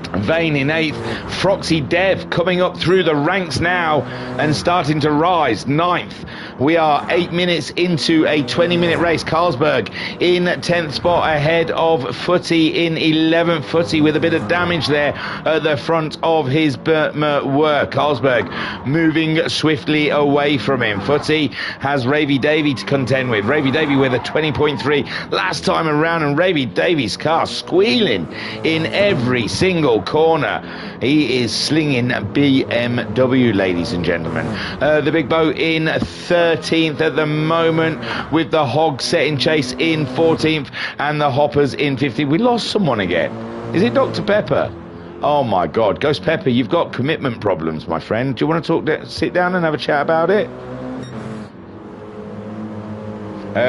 Vane in 8th, Froxy Dev coming up through the ranks now and starting to rise. 9th, we are 8 minutes into a 20-minute race. Carlsberg in 10th spot ahead of Footy in 11th. Footy with a bit of damage there at the front of his work. Carlsberg moving swiftly away from him. Footy has Ravy Davy to contend with. Ravy Davy with a 20.3 last time around, and Ravy Davy's car squealing in every single corner. He is slinging BMW, ladies and gentlemen. The Big Boat in 13th at the moment, with the Hog setting chase in 14th and the Hoppers in 15th. We lost someone again. Is it Dr. Pepper? Oh my God, Ghost Pepper, you've got commitment problems, my friend. Do you want to sit down and have a chat about it?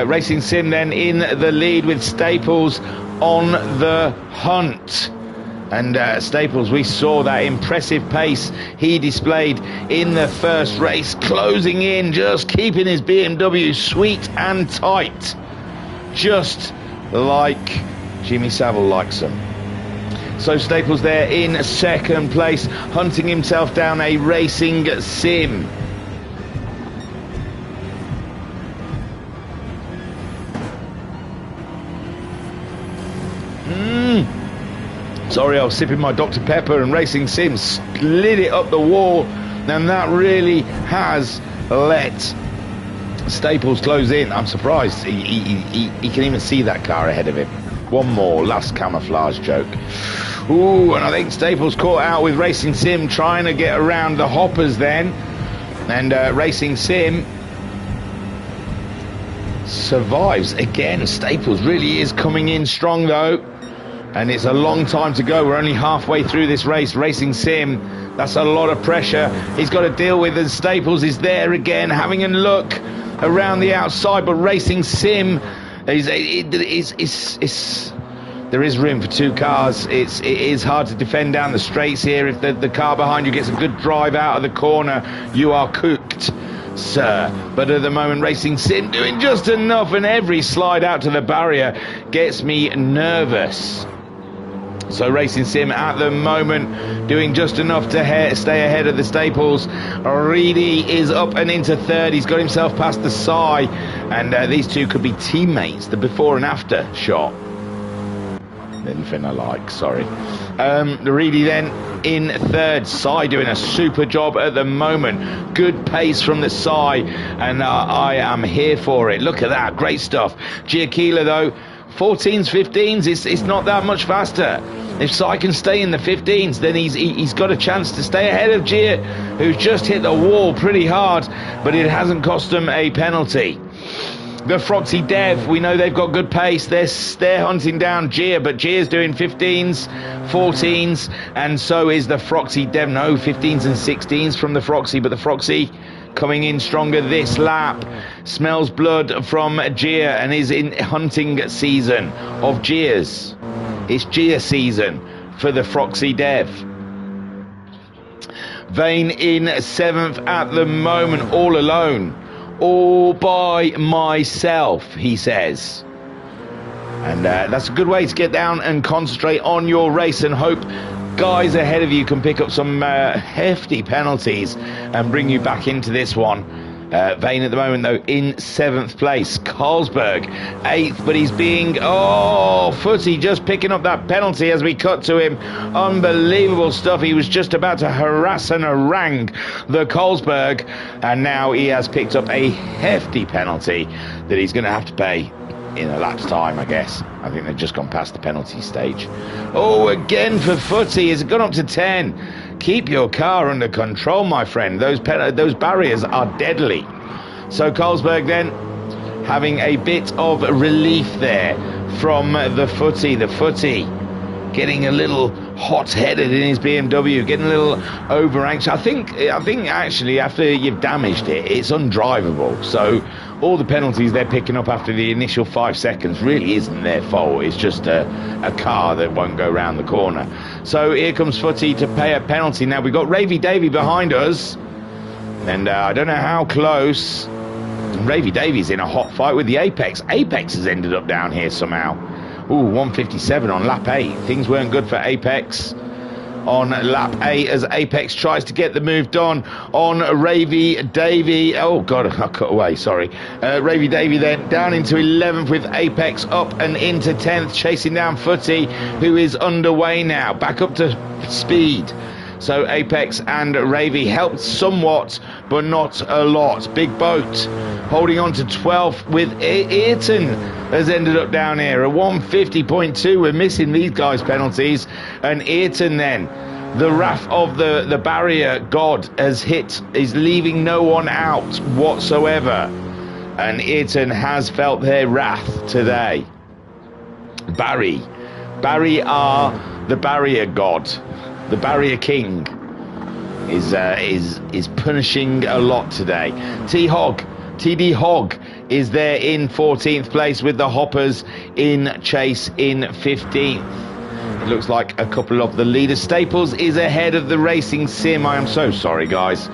Racing Sim then in the lead with Staples on the hunt. And Staples, we saw that impressive pace he displayed in the first race, closing in, just keeping his BMW sweet and tight, just like Jimmy Savile likes them. So Staples there in 2nd place, hunting himself down a Racing Sim. Sorry, I was sipping my Dr. Pepper, and Racing Sim slid it up the wall, and that really has let Staples close in. I'm surprised he can even see that car ahead of him. One more, last camouflage joke. Ooh, and I think Staples caught out with Racing Sim trying to get around the hoppers then. And Racing Sim survives again. Staples really is coming in strong though. And it's a long time to go. We're only halfway through this race. Racing Sim, that's a lot of pressure he's got to deal with, and Staples is there again having a look around the outside, but Racing Sim there is room for two cars. It is hard to defend down the straights here. If the car behind you gets a good drive out of the corner, you are cooked, sir. But at the moment, Racing Sim doing just enough, and every slide out to the barrier gets me nervous. So Racing Sim at the moment doing just enough to stay ahead of the Staples. Reedy is up and into third. He's got himself past the Sai, and these two could be teammates. The before and after shot. Anything I like, sorry. Reedy then in third. Sai doing a super job at the moment. Good pace from the Sai, and I am here for it. Look at that, great stuff. Giaquila though, 14s, 15s, it's not that much faster. If Sai can stay in the 15s, then he's got a chance to stay ahead of Gia, who's just hit the wall pretty hard, but it hasn't cost him a penalty. The Froxy Dev, we know they've got good pace. They're hunting down Gia, but Gia's doing 15s, 14s, and so is the Froxy Dev. No, 15s and 16s from the Froxy, but the Froxy coming in stronger this lap. Smells blood from Gia and is in hunting season of Gia's. It's Gia season for the Froxy Dev. Vane in 7th at the moment, all alone. All by myself, he says. And that's a good way to get down and concentrate on your race and hope guys ahead of you can pick up some hefty penalties and bring you back into this one. Vane at the moment though in 7th place. Carlsberg 8th, but he's being Footy just picking up that penalty as we cut to him. Unbelievable stuff. He was just about to harass and harangue the Carlsberg, and now he has picked up a hefty penalty that he's going to have to pay in a lap's time, I guess. I think they've just gone past the penalty stage. Oh, again for Footy. Has it gone up to 10? Keep your car under control, my friend. Those barriers are deadly. So Carlsberg then having a bit of relief there from the Footy. The Footy getting a little hot-headed in his BMW, getting a little over-anxious. I think actually after you've damaged it, it's undrivable. So all the penalties they're picking up after the initial 5 seconds really isn't their fault. It's just a car that won't go round the corner. So here comes Footy to pay a penalty. Now we've got Ravy Davy behind us, and I don't know how close. Ravy Davy's in a hot fight with the Apex. Apex has ended up down here somehow. Ooh, 157 on lap 8. Things weren't good for Apex on lap 8 as Apex tries to get the move done on Ravy Davy. Oh god, I cut away, sorry. Ravy Davy then down into 11th with Apex up and into 10th, chasing down Footy, who is underway now, back up to speed. So Apex and Ravy helped somewhat, but not a lot. Big Boat holding on to 12th with Ayrton has ended up down here. A 150.2. We're missing these guys' penalties. And Ayrton then, the wrath of the barrier god has hit, is leaving no one out whatsoever. And Ayrton has felt their wrath today. Barry are the barrier god. The barrier king is punishing a lot today. TD Hogg is there in 14th place with the Hoppers in chase in 15th. It looks like a couple of the leaders. Staples is ahead of the Racing Sim. I am so sorry, guys.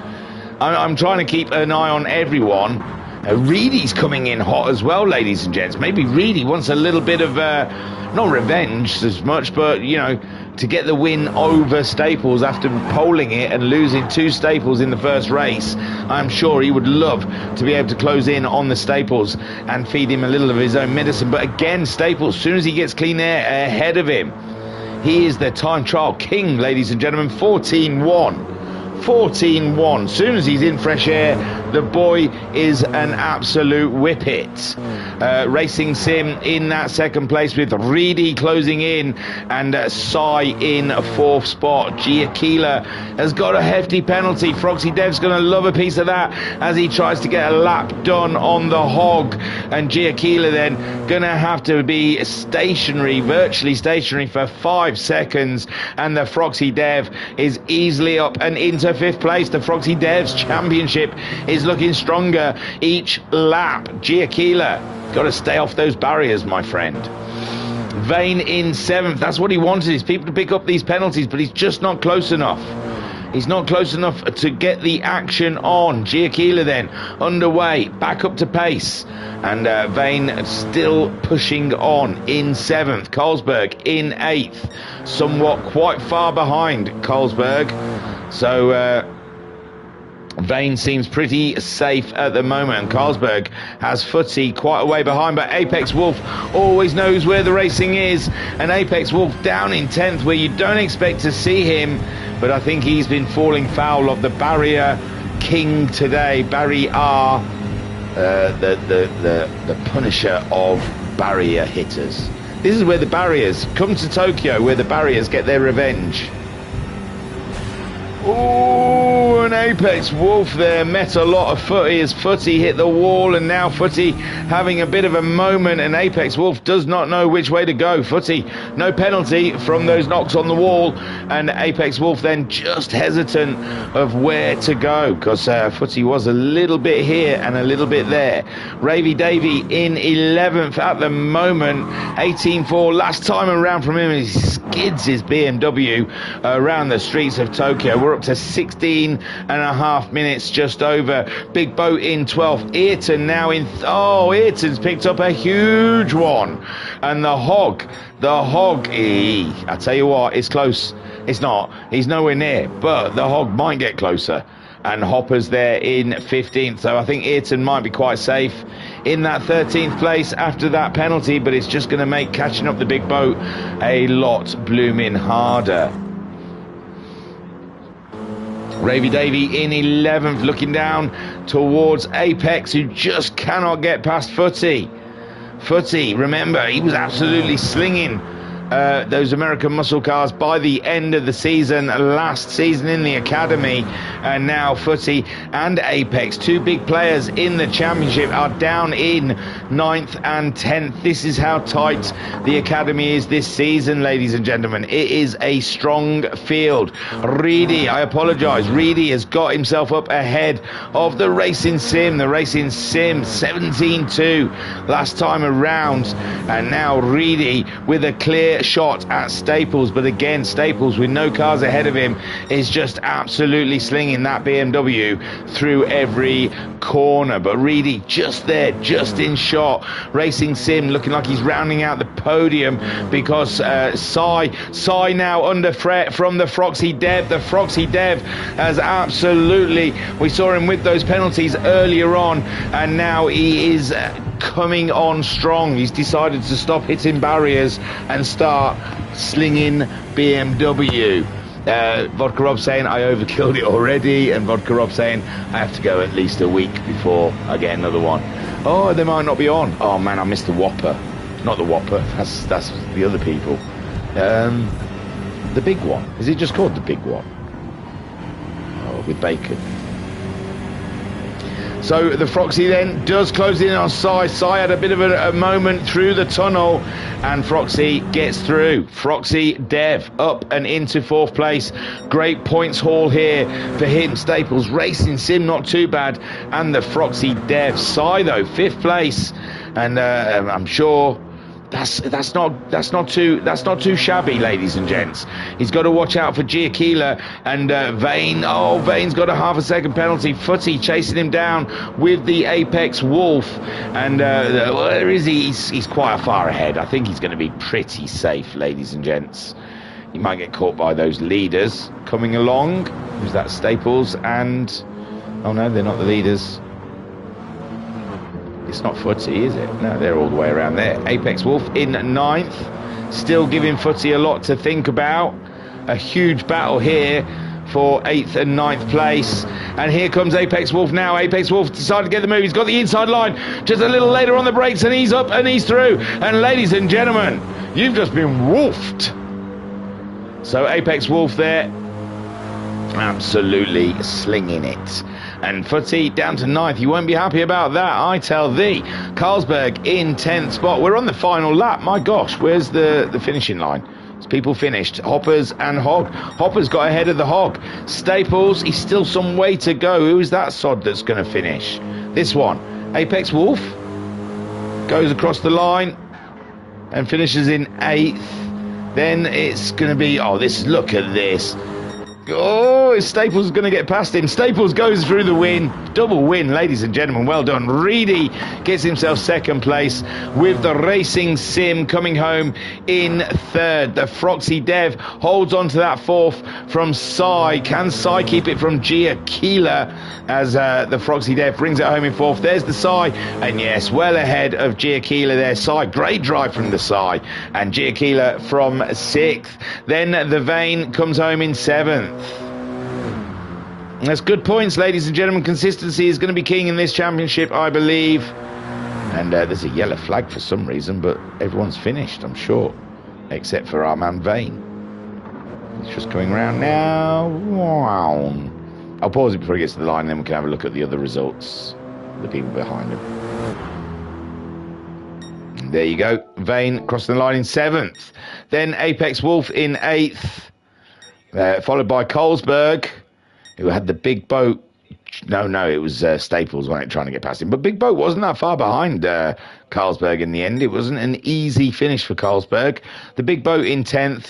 I'm trying to keep an eye on everyone. Reedy's coming in hot as well, ladies and gents. Maybe Reedy wants a little bit of not revenge as much, but you know, to get the win over Staples after polling it and losing 2 Staples in the first race. I'm sure he would love to be able to close in on the Staples and feed him a little of his own medicine. But again, Staples, as soon as he gets clean air ahead of him, he is the time trial king, ladies and gentlemen. 14-1. 14-1. Soon as he's in fresh air, the boy is an absolute whippet. Racing Sim in that second place with Reedy closing in, and Sai in fourth spot. Giaquila has got a hefty penalty. Froxy Dev's going to love a piece of that as he tries to get a lap done on the hog, and Giaquila then going to have to be stationary, virtually stationary, for 5 seconds, and the Froxy Dev is easily up and into fifth place. The Froxy Dev's championship is looking stronger each lap. Giaquila got to stay off those barriers, my friend. Vane in seventh. That's what he wanted, is people to pick up these penalties, but he's just not close enough. He's not close enough to get the action on. Giaquila then underway, back up to pace, and Vane still pushing on in seventh. Carlsberg in eighth, somewhat quite far behind Carlsberg. So Vane seems pretty safe at the moment. Carlsberg has Footy quite a way behind, but Apex Wolf always knows where the racing is, and Apex Wolf down in 10th, where you don't expect to see him, but I think he's been falling foul of the barrier king today, Barry R, the punisher of barrier hitters. This is where the barriers come to Tokyo, where the barriers get their revenge. Oh, an Apex Wolf there met a lot of Footy as Footy hit the wall, and now Footy having a bit of a moment, and Apex Wolf does not know which way to go. Footy, no penalty from those knocks on the wall, and Apex Wolf then just hesitant of where to go, because Footy was a little bit here and a little bit there. Ravy Davy in 11th at the moment, 18-4 last time around from him, he skids his BMW around the streets of Tokyo. We're up to 16 and a half minutes just over. Big Boat in 12th. Ayrton now in Ayrton's picked up a huge one, and the hog, I tell you what, it's close. It's not, he's nowhere near, but the hog might get closer, and Hopper's there in 15th, so I think Ayrton might be quite safe in that 13th place after that penalty, but it's just going to make catching up the Big Boat a lot blooming harder. Ravy Davy in 11th, looking down towards Apex, who just cannot get past Footy. Footy, remember, he was absolutely slinging those American muscle cars by the end of the season, last season in the academy, and now Footy and Apex, two big players in the championship, are down in 9th and 10th. This is how tight the academy is this season, ladies and gentlemen. It is a strong field. Reedy, I apologise, Reedy has got himself up ahead of the Racing Sim. The Racing Sim 17-2 last time around, and now Reedy with a clear shot at Staples, but again Staples with no cars ahead of him is just absolutely slinging that BMW through every corner. But Reedy just there, just in shot. Racing Sim looking like he's rounding out the podium, because Sai now under threat from the Froxy Dev. The Froxy Dev has absolutely, we saw him with those penalties earlier on, and now he is coming on strong. He's decided to stop hitting barriers and start slinging BMW. Vodka Rob saying I overkilled it already, and Vodka Rob saying I have to go at least a week before I get another one. Oh, they might not be on. Oh man, I missed the Whopper. Not the Whopper, that's the other people. The big one. Is it just called the big one? Oh, with bacon. So the Froxy then does close in on Sai. Sai had a bit of a moment through the tunnel, and Froxy gets through. Froxy Dev up and into 4th place. Great points haul here for him. Staples Racing Sim not too bad, and the Froxy Dev. Sai though 5th place, and I'm sure that's not too shabby, ladies and gents. He's got to watch out for Giaquila and Vane. Oh, Vane's got a half a second penalty. Footy chasing him down with the Apex Wolf, and where is he? He's quite far ahead. I think he's going to be pretty safe, ladies and gents. He might get caught by those leaders coming along. Who's that? Staples and oh no, they're not the leaders. It's not Footy, is it? No, they're all the way around there. Apex Wolf in 9th, still giving Footy a lot to think about. A huge battle here for 8th and 9th place. And here comes Apex Wolf now. Apex Wolf decided to get the move. He's got the inside line just a little later on the brakes, and he's up and he's through. And ladies and gentlemen, you've just been wolfed. So Apex Wolf there, absolutely slinging it. And Footy down to 9th. You won't be happy about that, I tell thee. Carlsberg in 10th spot. We're on the final lap. My gosh, where's the finishing line? It's people finished. Hoppers and Hog. Hoppers got ahead of the Hog. Staples, he's still some way to go. Who is that sod that's going to finish? This one. Apex Wolf goes across the line and finishes in 8th. Then it's going to be, look at this. Oh, Staples is going to get past him. Staples goes through the win. Double win, ladies and gentlemen. Well done. Reedy gets himself 2nd place with the Racing Sim coming home in 3rd. The Froxy Dev holds on to that 4th from Sai. Can Sai keep it from Giaquila as the Froxy Dev brings it home in 4th? There's the Sai. And yes, well ahead of Giaquila there. Sai, great drive from the Sai. And Giaquila from 6th. Then the Vane comes home in 7th. That's good points, ladies and gentlemen. Consistency is going to be king in this championship, I believe. And there's a yellow flag for some reason, but everyone's finished, I'm sure, except for our man Vane. He's just coming around now. Wow. I'll pause it before he gets to the line, then we can have a look at the other results, the people behind him. And there you go. Vane crossing the line in 7th. Then Apex Wolf in 8th. Followed by Carlsberg, who had the big boat. No, it was Staples trying to get past him. But Big Boat wasn't that far behind Carlsberg in the end. It wasn't an easy finish for Carlsberg. The Big Boat in 10th.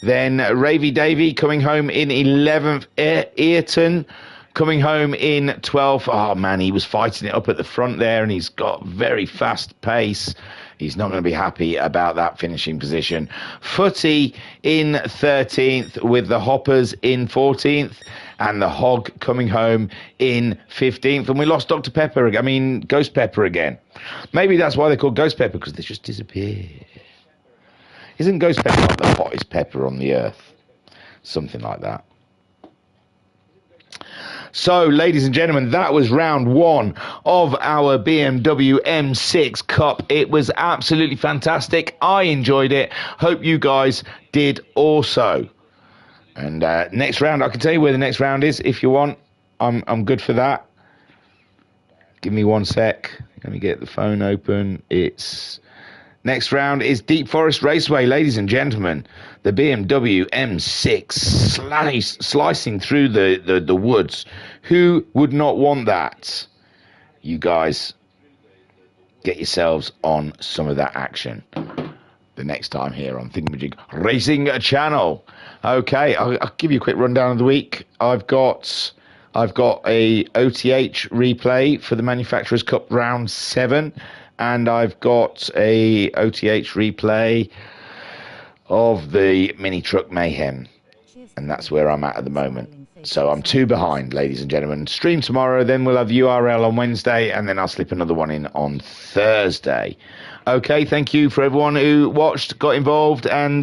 Then Ravy Davy coming home in 11th. Ayrton coming home in 12th. Oh, man, he was fighting it up at the front there, and he's got very fast pace. He's not going to be happy about that finishing position. Footy in 13th with the Hoppers in 14th and the Hog coming home in 15th. And we lost Dr. Pepper, Ghost Pepper again. Maybe that's why they're called Ghost Pepper, because they just disappear. Isn't Ghost Pepper like the hottest pepper on the earth? Something like that. So, ladies and gentlemen, that was round 1 of our BMW M6 Cup. It was absolutely fantastic. I enjoyed it. Hope you guys did also. And next round, I can tell you where the next round is if you want. I'm good for that. Give me 1 sec. Let me get the phone open. Next round is Deep Forest Raceway, ladies and gentlemen. The BMW M6 slicing through the woods. Who would not want that? You guys, get yourselves on some of that action the next time here on Thingamajig Racing Channel. Okay, I'll give you a quick rundown of the week. I've got a OTH replay for the Manufacturers Cup round 7. And I've got a OTH replay of the Mini Truck Mayhem. And that's where I'm at the moment. So I'm 2 behind, ladies and gentlemen. Stream tomorrow, then we'll have URL on Wednesday, and then I'll slip another one in on Thursday. Okay, thank you for everyone who watched, got involved, and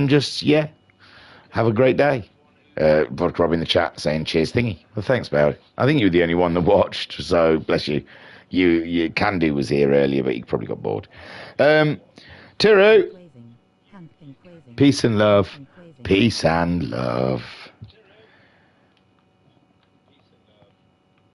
just, have a great day. Vodka Rob in the chat saying cheers thingy. Well, thanks, Barry. I think you were the only one that watched, so bless you. You Candy was here earlier, but he probably got bored. Tiru. Peace and love. Peace and love.